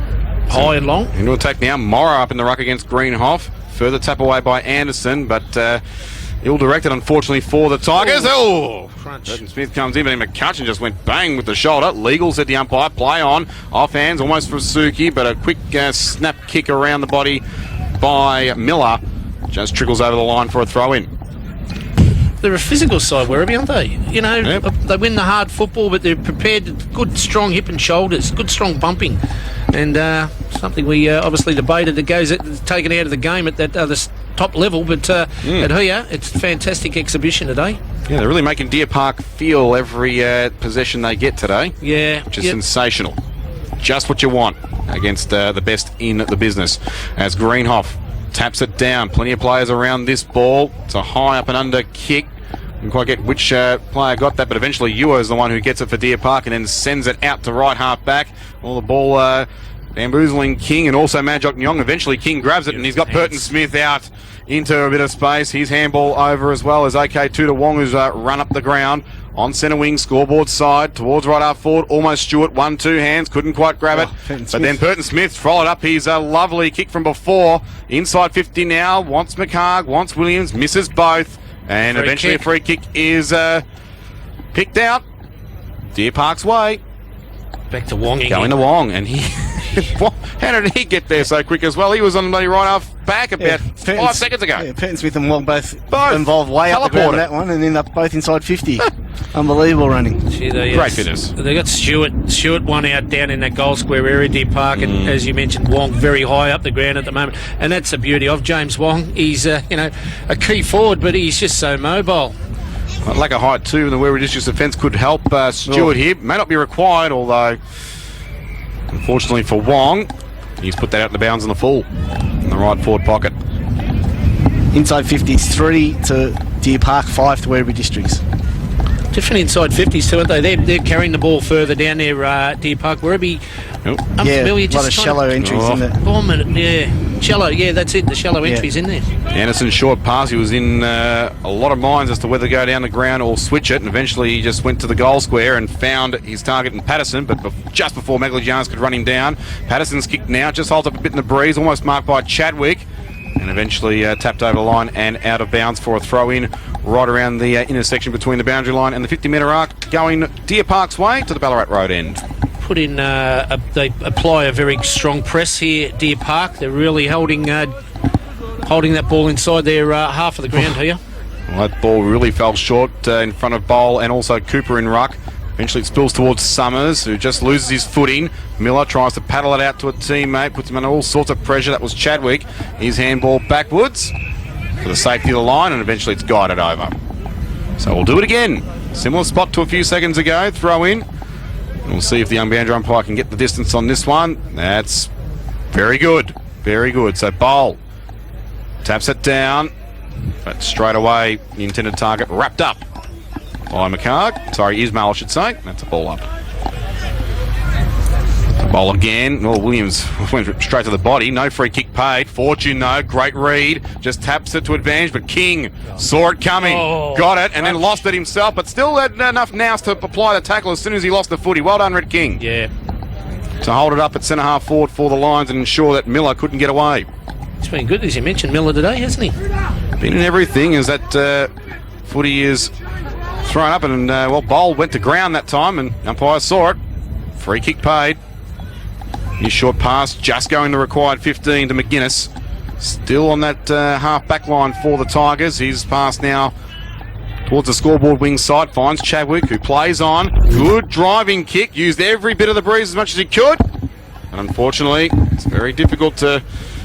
high and long. Into attack now. Morra up in the ruck against Greenhoff. Further tap away by Anderson, but ill-directed, unfortunately, for the Tigers. Oh! Crunch. Burton Smith comes in, but McCutcheon just went bang with the shoulder. Legal, said the umpire. Play on. Off hands, almost for Suki, but a quick snap kick around the body by Miller. Just trickles over the line for a throw-in. They're a physical side, Werribee, aren't they? You know, Yep. They win the hard football, but they're prepared. Good, strong hip and shoulders. Good, strong bumping. And something we obviously debated that goes taken out of the game at that other top level. But at here, it's a fantastic exhibition today. Yeah, they're really making Deer Park feel every possession they get today. Yeah. Which is sensational. Just what you want against the best in the business. As Greenhoff taps it down. Plenty of players around this ball. It's a high up and under kick. Didn't quite get which player got that, but eventually Ewer is the one who gets it for Deer Park and then sends it out to right half back. Well, the ball bamboozling King and also Majok Nyong. Eventually King grabs it and he's got Burton Smith out into a bit of space. His handball over as well as OK2 to Wong, who's run up the ground. On centre wing, scoreboard side, towards right half forward, almost Stewart, 1-2 hands, couldn't quite grab it. But then Burton Smith followed up his lovely kick from before. Inside 50 now, wants McHarg, wants Williams, misses both. And eventually a free kick is picked out. Deer Park's way. Back to Wong again. Going to Wong, and he... How did he get there so quick as well? He was on the bloody right half back about 5 seconds ago. Yeah, Burton Smith and Wong both involved way up the ground that one and then up both inside 50. Unbelievable running. Gee, Great fitness. They got Stewart one out down in that goal square area, Deer Park, and as you mentioned, Wong very high up the ground at the moment, and that's the beauty of James Wong. He's a key forward, but he's just so mobile. Lack of height too in the Werribee District's defence could help Stewart here. May not be required, although unfortunately for Wong, he's put that out the bounds in the full in the right forward pocket. Inside 50s, 3 to Deer Park, 5 to Werribee Districts. Different inside 50s too, aren't they? They're carrying the ball further down there, Deer Park. Werribee, unfamiliar, a lot of shallow entries in there. 1 minute, yeah. Shallow, yeah, that's it, the shallow entries in there. Anderson's short pass, he was in a lot of minds as to whether to go down the ground or switch it, and eventually he just went to the goal square and found his target in Patterson, but just before Magligianis could run him down. Patterson's kick now, just holds up a bit in the breeze, almost marked by Chadwick, and eventually tapped over the line and out of bounds for a throw-in right around the intersection between the boundary line and the 50-metre arc, going Deer Park's way to the Ballarat Road end. Put in, they apply a very strong press here, Deer Park. They're really holding that ball inside their half of the ground here. Well, that ball really fell short in front of Bowl and also Cooper in ruck. Eventually it spills towards Summers, who just loses his footing. Miller tries to paddle it out to a teammate, puts him under all sorts of pressure. That was Chadwick. His handball backwards for the safety of the line, and eventually it's guided over. So we'll do it again. Similar spot to a few seconds ago. Throw in. And we'll see if the young boundary umpire can get the distance on this one. That's very good. Very good. So Bowl taps it down, but straight away the intended target wrapped up by McHarg. Sorry, Ismail, I should say. That's a ball up. The ball again. Well, Williams went straight to the body. No free kick paid. Fortune, though. Great read. Just taps it to advantage, but King saw it coming. Got it, and then lost it himself, but still had enough nous to apply the tackle as soon as he lost the footy. Well done, Red King. Yeah. To hold it up at centre half forward for the Lions and ensure that Miller couldn't get away. It's been good, as you mentioned, Miller today, hasn't he? Been in everything as that footy is thrown up, and Bowl went to ground that time, and umpire saw it. Free kick paid. His short pass just going the required 15 to McGuinness. Still on that half back line for the Tigers. His pass now towards the scoreboard wing side, finds Chadwick, who plays on. Good driving kick, used every bit of the breeze as much as he could. And unfortunately, it's very difficult to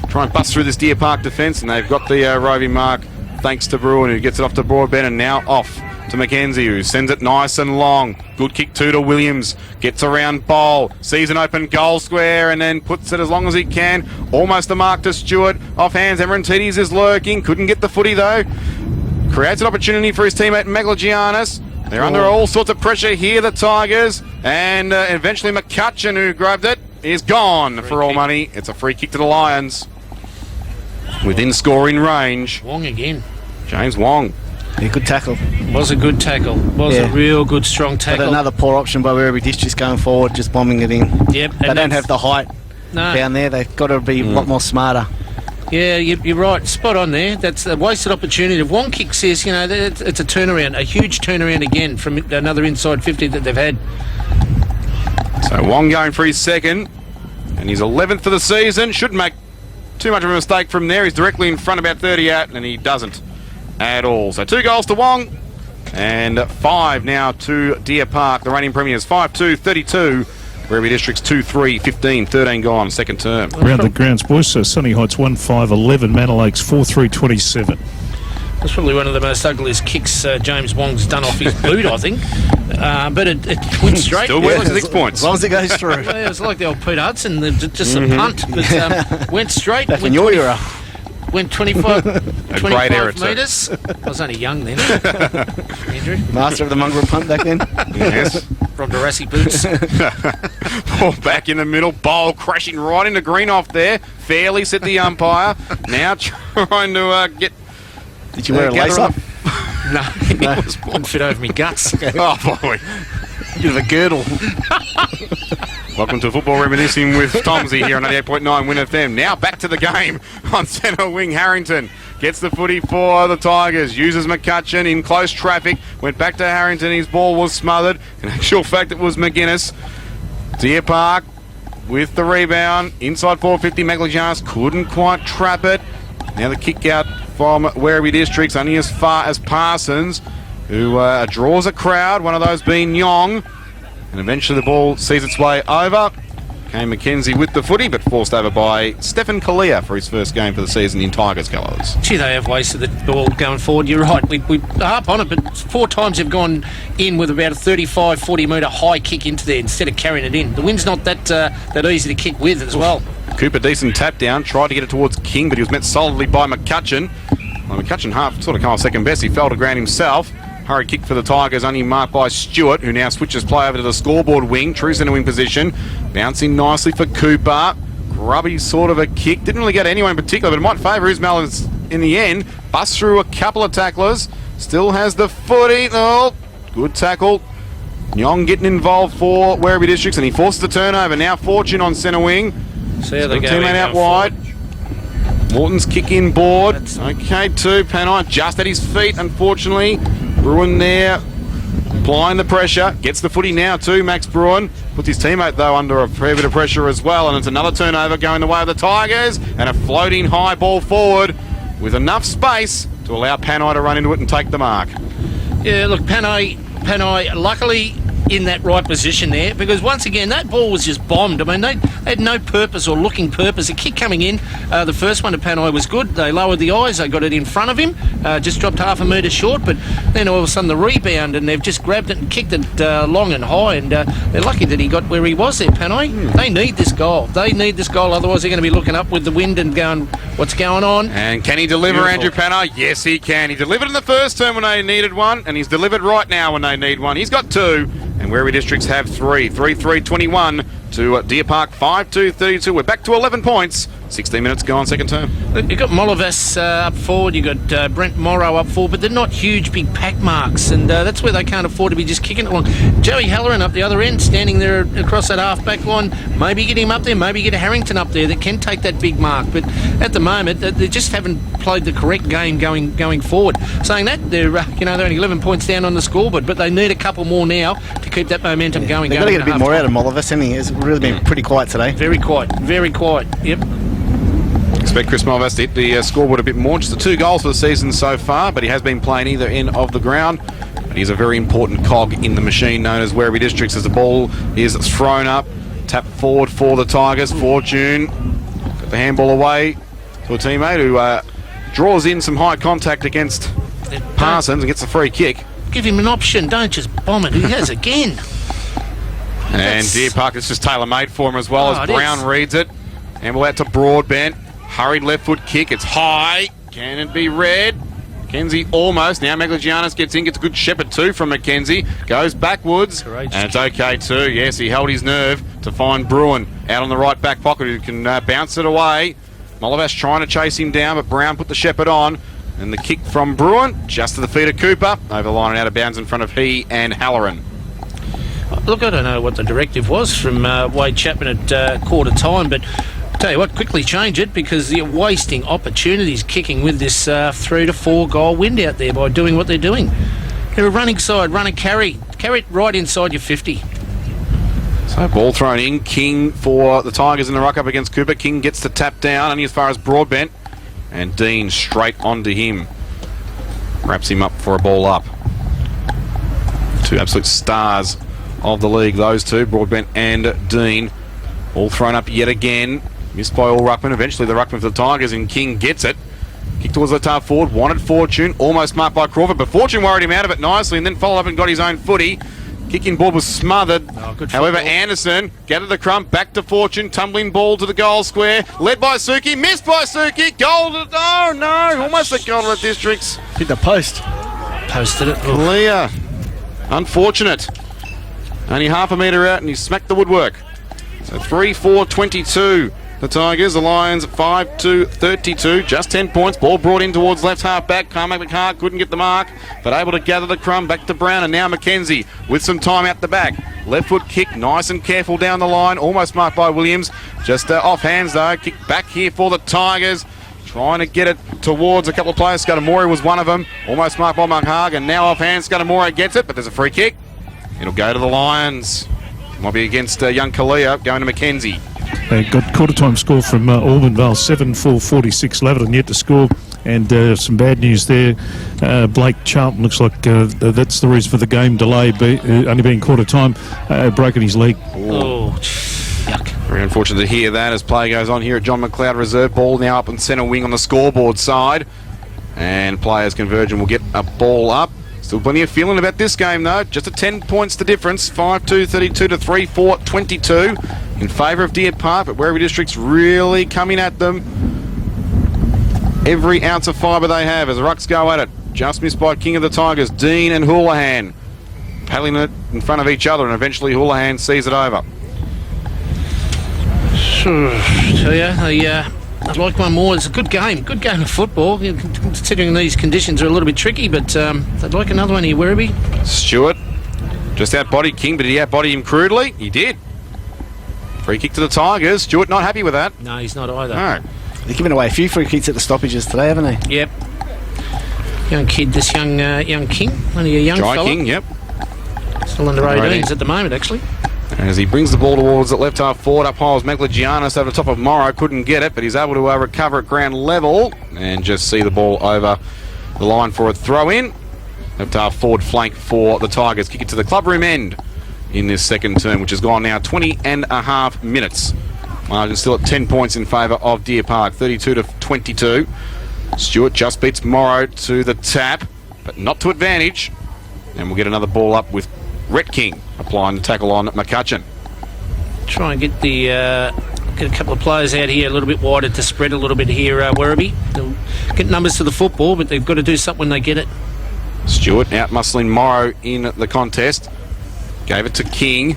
try and bust through this Deer Park defence, and they've got the roving mark thanks to Bruin, who gets it off to Broadbent, and now off to Mackenzie, who sends it nice and long. Good kick too to Williams. Gets around Bowl. Sees an open goal square and then puts it as long as he can. Almost a mark to Stewart. Off hands. Emerentides is lurking. Couldn't get the footy though. Creates an opportunity for his teammate Magligianis. They're under all sorts of pressure here, the Tigers. And eventually McCutcheon, who grabbed it, is gone for all money. It's a free kick to the Lions. Within scoring range. Wong again. James Wong. Yeah, good tackle. Was a good tackle. Was a real good, strong tackle. But another poor option by Werribee Districts going forward, just bombing it in. Yep. They don't have the height down there. They've got to be a lot more smarter. Yeah, you're right. Spot on there. That's a wasted opportunity. If one kick says, it's a turnaround, a huge turnaround again from another inside 50 that they've had. So Wong going for his second, and he's 11th for the season. Shouldn't make too much of a mistake from there. He's directly in front, about 30 out, and he doesn't at all. So 2 goals to Wong, and 5 now to Deer Park. The reigning premiers 5-2, 32. Werribee Districts 2-3, 15, 13 gone, second term. Around the grounds, boys. So Sunny Heights 1-5, 11. Manor Lakes 4-3, 27. That's probably one of the most ugliest kicks James Wong's done off his boot, I think. But it went straight. Still worth 6 points. As long as it goes through. Well, it was like the old Pete Hudson, just a punt. But went straight. Back in your era. Went 25 era too. metres. I was only young then. Andrew. Master of the mongrel punt back then. Yes. From the Rossi boots. Ball back in the middle. Bowl crashing right into Greenoff there. Fairly, said the umpire. Now trying to get... Did you wear a lace up? No, it wouldn't fit over my guts. Oh, boy. Bit of a girdle. Welcome to Football Reminiscing with Tomsy here on 88.9 Win FM. Now back to the game on centre wing. Harrington gets the footy for the Tigers. Uses McCutcheon in close traffic. Went back to Harrington. His ball was smothered. In actual fact, it was McGuinness. Deer Park with the rebound. Inside 450. Maglianis couldn't quite trap it. Now the kick out from Werribee Districts, only as far as Parsons, who draws a crowd, one of those being Nyong. And eventually the ball sees its way over. Kane McKenzie with the footy, but forced over by Stefan Kalia for his first game for the season in Tigers colours. Gee, they have wasted the ball going forward. You're right. We harp on it, but 4 times they've gone in with about a 35, 40 metre high kick into there instead of carrying it in. The wind's not that easy to kick with as well. Cooper, decent tap down, tried to get it towards King, but he was met solidly by McCutcheon. Well, McCutcheon sort of come off second best. He fell to ground himself. Hurry kick for the Tigers, only marked by Stewart, who now switches play over to the scoreboard wing, true centre wing position. Bouncing nicely for Cooper. Grubby sort of a kick. Didn't really get anyone in particular, but it might favour Ismail in the end. Busts through a couple of tacklers. Still has the footy. Oh, good tackle. Nyong getting involved for Werribee Districts, and he forces the turnover. Now Fortune on centre wing. See how they go. Teammate out wide. Morton's kick in board. Okay, too. Panai just at his feet, unfortunately. Bruin there, applying the pressure. Gets the footy now too, Max Bruin. Puts his teammate, though, under a fair bit of pressure as well. And it's another turnover going the way of the Tigers. And a floating high ball forward with enough space to allow Panai to run into it and take the mark. Yeah, look, Panai, luckily in that right position there, because once again that ball was just bombed. I mean, they had no purpose or looking purpose. A kick coming in, the first one to Panai was good. They lowered the eyes, they got it in front of him, just dropped half a metre short, but then all of a sudden the rebound, and they've just grabbed it and kicked it long and high, and they're lucky that he got where he was there, Panai. They need this goal. They need this goal, otherwise they're going to be looking up with the wind and going, what's going on? And can he deliver, Andrew Panai? Yes, he can. He delivered in the first term when they needed one, and he's delivered right now when they need one. He's got 2. And Werribee Districts have 3. 3-3-21 to Deer Park 5-2-32. We're back to 11 points. 16 minutes gone, second term. You've got Molovas up forward, you've got Brent Morrow up forward, but they're not huge, big pack marks, and that's where they can't afford to be just kicking it along. Joey Halloran up the other end, standing there across that half-back line. Maybe get him up there, maybe get a Harrington up there that can take that big mark, but at the moment, they just haven't played the correct game going forward. Saying that, they're only 11 points down on the scoreboard, but they need a couple more now to keep that momentum going. They've got to get a bit more out of Molovas, hasn't he? It's really been pretty quiet today. Very quiet, yep. Expect Chris Malvas to hit the scoreboard a bit more. Just the 2 goals for the season so far, but he has been playing either end of the ground. But he's a very important cog in the machine known as Werribee Districts as the ball is thrown up. Tap forward for the Tigers. Fortune got the handball away to a teammate who draws in some high contact against Parsons and gets a free kick. Give him an option, don't just bomb it. He has again. And Deer Park is just tailor-made for him as well as Brown reads it. Handball out to Broadbent. Hurried left foot kick. It's high. Can it be read? Mackenzie almost. Now Maglianis gets in. Gets a good shepherd too from Mackenzie. Goes backwards. Courageous and it's okay too. Yes, he held his nerve to find Bruin out on the right back pocket who can bounce it away. Molovas trying to chase him down, but Brown put the shepherd on. And the kick from Bruin, just to the feet of Cooper. Over the line and out of bounds in front of he and Halloran. Look, I don't know what the directive was from Wade Chapman at quarter time, but I'll tell you what, quickly change it, because you're wasting opportunities kicking with this 3 to 4 goal wind out there by doing what they're doing. They're a running side, run and carry it right inside your 50. So ball thrown in, King for the Tigers in the ruck up against Cooper. King gets the tap down, only as far as Broadbent, and Dean straight onto him. Wraps him up for a ball up. Two absolute stars of the league, those two, Broadbent and Dean. All thrown up yet again. Missed by all ruckmen. Eventually the ruckman for the Tigers, and King gets it. Kick towards the half forward. Wanted Fortune. Almost marked by Crawford, but Fortune worried him out of it nicely and then followed up and got his own footy. Kicking ball was smothered. However, Anderson gathered the crump. Back to Fortune. Tumbling ball to the goal square. Led by Suki. Missed by Suki. Goal to... Oh, no. Almost a goal to the Districts. Hit the post. Posted it. Clear. Unfortunate. Only half a metre out and he smacked the woodwork. So 3-4-22. The Tigers, the Lions 5-2-32, just 10 points. Ball brought in towards left half back. Carmack McHart couldn't get the mark, but able to gather the crumb. Back to Brown, and now McKenzie with some time out the back. Left foot kick, nice and careful down the line. Almost marked by Williams. Just off hands though. Kick back here for the Tigers. Trying to get it towards a couple of players. Scutamore was one of them. Almost marked by McHargan. Now off hands, Scutamore gets it, but there's a free kick. It'll go to the Lions. Might be against young Kalia, going to McKenzie. They got quarter-time score from Albanvale, 7-4-46. Laverton yet to score, and some bad news there. Blake Charlton looks like that's the reason for the game delay, only being quarter-time, broken his leg. Oh, yuck. Very unfortunate to hear that as play goes on here at John McLeod Reserve. Ball now up in centre wing on the scoreboard side, and players converge and will get a ball up. Still plenty of feeling about this game though. Just a 10 points the difference. 5-2-32 to 3-4-22 in favour of Deer Park, but Werribee District's really coming at them. Every ounce of fibre they have as the rucks go at it. Just missed by King of the Tigers, Dean and Houlihan. Paddling it in front of each other, and eventually Houlihan sees it over. Tell you, I'd like one more. It's a good game of football. Considering these conditions are a little bit tricky, but I'd like another one here, Werribee. Stewart just outbodied King, but did he outbody him crudely? He did. Free kick to the Tigers. Stewart not happy with that. No, he's not either. No. They're giving away a few free kicks at the stoppages today, haven't they? Yep. Young kid, this young King. Only a young Jai fella. King, yep. Still under 18s at the moment, actually. As he brings the ball towards the left half forward, up high was Magligianis over the top of Morrow. Couldn't get it, but he's able to recover at ground level and just see the ball over the line for a throw in. Left half forward flank for the Tigers. Kick it to the clubroom end in this second term, which has gone now 20 and a half minutes. Margin still at 10 points in favour of Deer Park, 32-22. Stewart just beats Morrow to the tap, but not to advantage. And we'll get another ball up with Rhett King applying the tackle on McCutcheon. Try and get get a couple of players out here a little bit wider to spread a little bit here, Werribee. They'll get numbers to the football, but they've got to do something when they get it. Stewart out muscling Morrow in the contest. Gave it to King.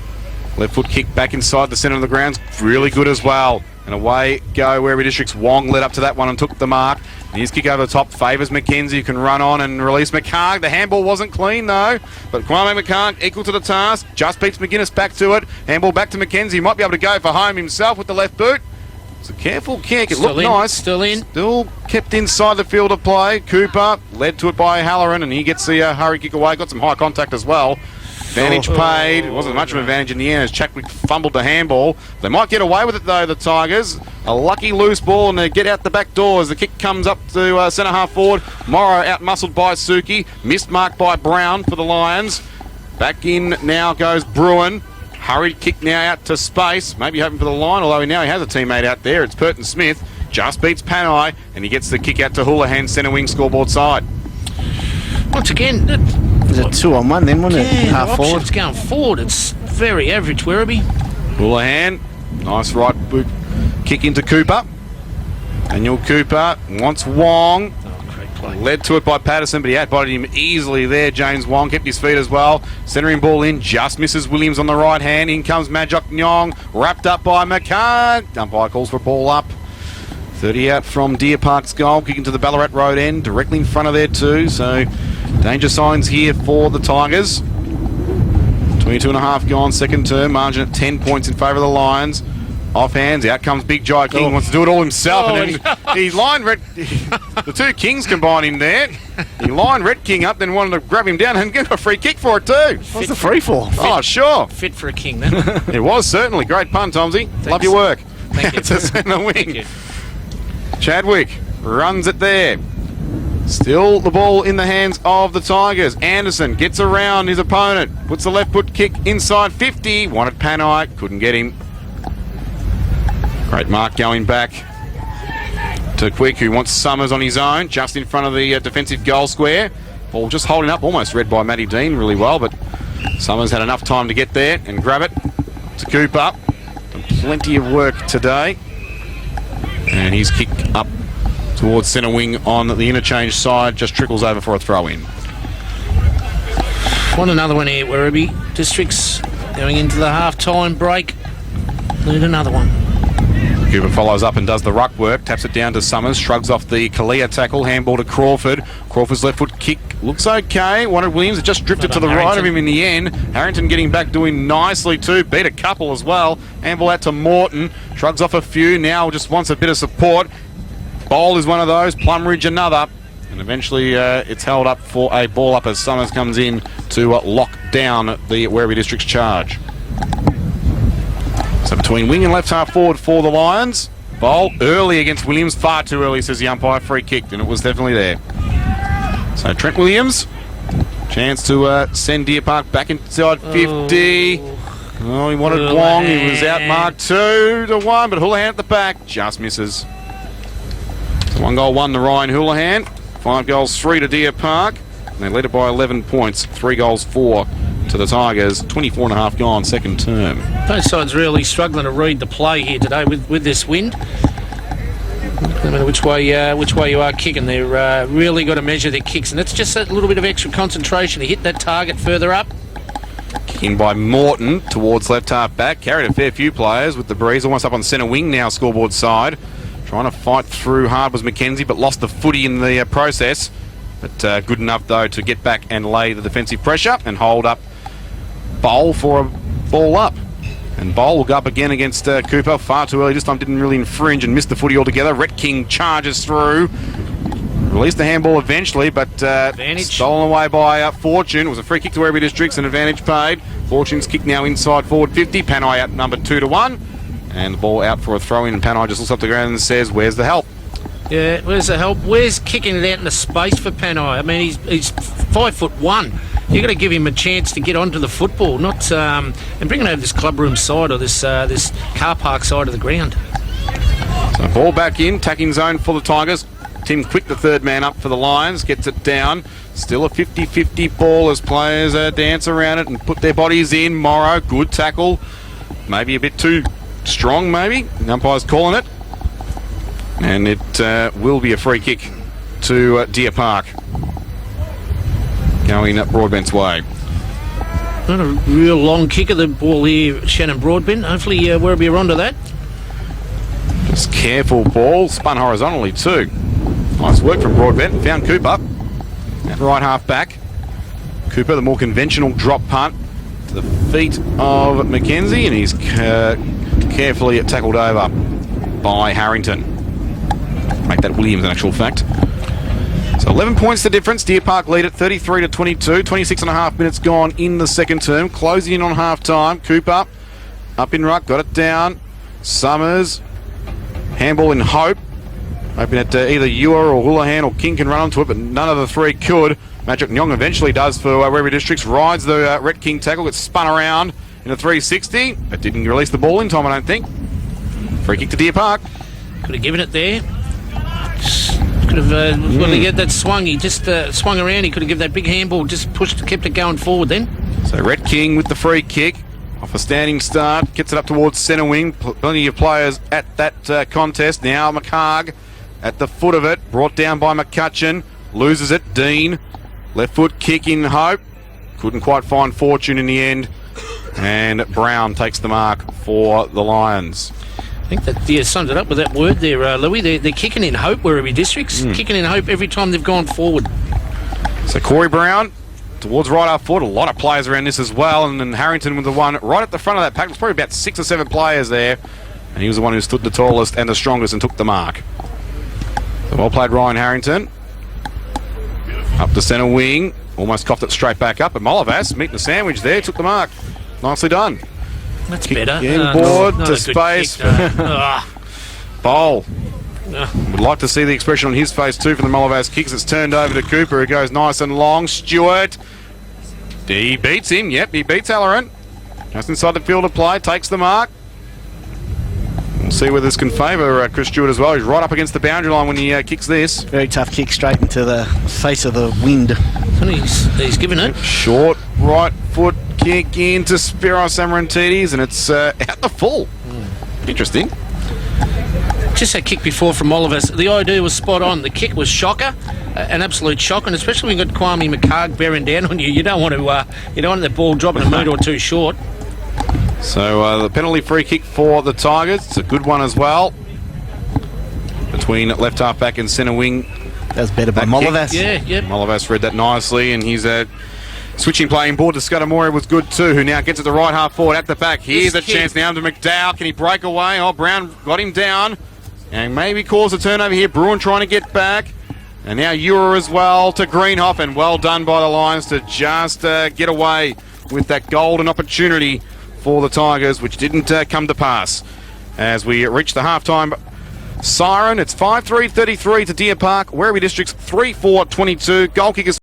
Left foot kick back inside the centre of the grounds. Really good as well. And away go Werribee Districts. Wong led up to that one and took the mark. And his kick over the top favours McKenzie, who can run on and release McHarg. The handball wasn't clean though, but Kwame McHarg equal to the task. Just beats McGuinness back to it. Handball back to McKenzie. Might be able to go for home himself with the left boot. It's a careful kick. It looked nice. Still in. Still kept inside the field of play. Cooper led to it by Halloran, and he gets the hurry kick away. Got some high contact as well. Advantage paid. It wasn't much of an advantage in the end as Chadwick fumbled the handball. They might get away with it though, the Tigers. A lucky loose ball, and they get out the back door as the kick comes up to centre half forward. Morrow out-muscled by Suki. Missed mark by Brown for the Lions. Back in now goes Bruin. Hurried kick now out to space. Maybe hoping for the line, although he has a teammate out there. It's Purton Smith. Just beats Panai, and he gets the kick out to Houlihan, centre wing scoreboard side. Once again, It was a 2-on-1 then, wasn't it? Half forward. It's going forward. It's very average, Werribee. Houlihan, nice right boot kick into Cooper. Daniel Cooper wants Wong. Great play. Led to it by Patterson, but he outbodied him easily there. James Wong kept his feet as well. Centering ball in, just misses Williams on the right hand. In comes Majok Nyong, wrapped up by McCann. Umpire calls for a ball up 30 out from Deer Park's goal, kicking to the Ballarat Road end, directly in front of there too. So danger signs here for the Tigers. 22.5 gone, second term, margin at 10 points in favour of the Lions. Off hands, out comes Big Jai King, wants to do it all himself, and then he lined the two Kings combined in there. He lined Red King up, then wanted to grab him down and give a free kick for it too. What's the free for? Oh, sure. Fit for a king, then. It was certainly. Great pun, Tomsy. Thanks. Love your work. Thank you. To centre wing. Thank you. Chadwick runs it there. Still the ball in the hands of the Tigers. Anderson gets around his opponent. Puts the left foot kick inside 50. Wanted Panai. Couldn't get him. Great mark going back to Quick, who wants Summers on his own, just in front of the defensive goal square. Ball just holding up, almost read by Matty Dean really well, but Summers had enough time to get there and grab it to Cooper. Done plenty of work today. And his kick up towards centre wing on the interchange side just trickles over for a throw-in. Want another one here, Werribee. Districts going into the half-time break. Need another one. Cooper follows up and does the ruck work, taps it down to Summers, shrugs off the Kalia tackle, handball to Crawford. Crawford's left foot kick looks okay. Wanted Williams, it just drifted to the right of him in the end. Harrington getting back, doing nicely too, beat a couple as well. Handball out to Morton, shrugs off a few, now just wants a bit of support. Bowl is one of those, Plumridge another. And eventually it's held up for a ball up as Summers comes in to lock down the Werribee District's charge. So between wing and left half forward for the Lions. Bowl early against Williams. Far too early, says the umpire. Free kicked, and it was definitely there. So Trent Williams. Chance to send Deer Park back inside 50. Oh, he wanted Wong. He was out marked 2-1, but Houlihan at the back just misses. So 1 goal 1 to Ryan Houlihan. 5 goals 3 to Deer Park. And they led it by 11 points. 3 goals 4 to the Tigers. 24.5 gone, second term. Both sides really struggling to read the play here today with this wind. No matter which way you are kicking, they're really got to measure their kicks, and it's just a little bit of extra concentration to hit that target further up. Kicking by Morton towards left half back. Carried a fair few players with the breeze. Almost up on centre wing now, scoreboard side. Trying to fight through hard was Mackenzie, but lost the footy in the process. But good enough, though, to get back and lay the defensive pressure and hold up Bowl for a ball up. And Bowl will go up again against Cooper. Far too early. This time didn't really infringe and missed the footy altogether. Red King charges through. Released the handball eventually, but stolen away by Fortune. It was a free kick to Werribee Districts, an advantage paid. Fortune's kick now inside forward 50. Panai out number 2-1. And the ball out for a throw-in. And Panai just looks up the ground and says, "Where's the help?" Yeah, where's the help? Where's kicking it out in the space for Panai? I mean, he's 5'1". You've got to give him a chance to get onto the football, not and bring it over this clubroom side or this car park side of the ground. So ball back in, attacking zone for the Tigers. Tim Quick, the third man up for the Lions, gets it down. Still a 50-50 ball as players dance around it and put their bodies in. Morrow, good tackle. Maybe a bit too strong, maybe. The umpire's calling it. And it will be a free kick to Deer Park. Going up Broadbent's way. Not a real long kick of the ball here, Shannon Broadbent. Hopefully Werribee are onto that. Just careful ball, spun horizontally too. Nice work from Broadbent. Found Cooper at right half back. Cooper, the more conventional drop punt to the feet of Mackenzie, and he's carefully tackled over by Harrington. Make that Williams in actual fact. So 11 points the difference. Deer Park lead at 33-22. 26.5 minutes gone in the second term. Closing in on half time. Cooper up in ruck, got it down. Summers, handball in Hope. Hoping that either Ewer or Houlihan or King can run onto it, but none of the three could. Magic Nyong eventually does for Werribee Districts. Rides the Red King tackle, gets spun around in a 360, but didn't release the ball in time, I don't think. Free kick to Deer Park. Could have given it there. Could have when he get that swung, he just swung around. He could have given that big handball, just pushed, kept it going forward then. So Red King with the free kick off a standing start, gets it up towards centre wing. Plenty of players at that contest. Now McHarg at the foot of it, brought down by McCutcheon, loses it. Dean, left foot kick in Hope, couldn't quite find Fortune in the end, and Brown takes the mark for the Lions. I think that summed it up with that word there, Louis. They're kicking in hope, Werribee Districts. Kicking in hope every time they've gone forward. So Corey Brown towards right half forward. A lot of players around this as well. And then Harrington with the one right at the front of that pack. There's probably about 6 or 7 players there. And he was the one who stood the tallest and the strongest and took the mark. So well played, Ryan Harrington. Up the centre wing. Almost coughed it straight back up. And Molovas meeting the sandwich there. Took the mark. Nicely done. That's better. Inboard not to a good space. Kick, Bowl. Would like to see the expression on his face too for the Molovas kicks. It's turned over to Cooper, who goes nice and long. Stewart. He beats him. Yep, he beats Halloran. Just inside the field of play. Takes the mark. We'll see whether this can favour Chris Stewart as well. He's right up against the boundary line when he kicks this. Very tough kick straight into the face of the wind. And he's given it. Short right foot kick into Spiros Amarantidis, and it's out the full. Interesting. Just that kick before from Molovas. The idea was spot on. The kick was shocker, an absolute shock, and especially when you've got Kwame McCarg bearing down on you, you don't want the ball dropping a metre or two short. So the penalty free kick for the Tigers. It's a good one as well. Between left half back and centre wing. That was better by Molovas. Yeah. Molovas read that nicely, and he's switching play in board to Scudamore was good too, who now gets it the right half forward at the back. Here's a chance now to McDowell. Can he break away? Oh, Brown got him down. And maybe cause a turnover here. Bruin trying to get back. And now Ewer as well to Greenhoff. And well done by the Lions to just get away with that golden opportunity for the Tigers, which didn't come to pass. As we reach the halftime siren, it's 5-3-33 to Deer Park. Werribee Districts 3-4-22. Goal kickers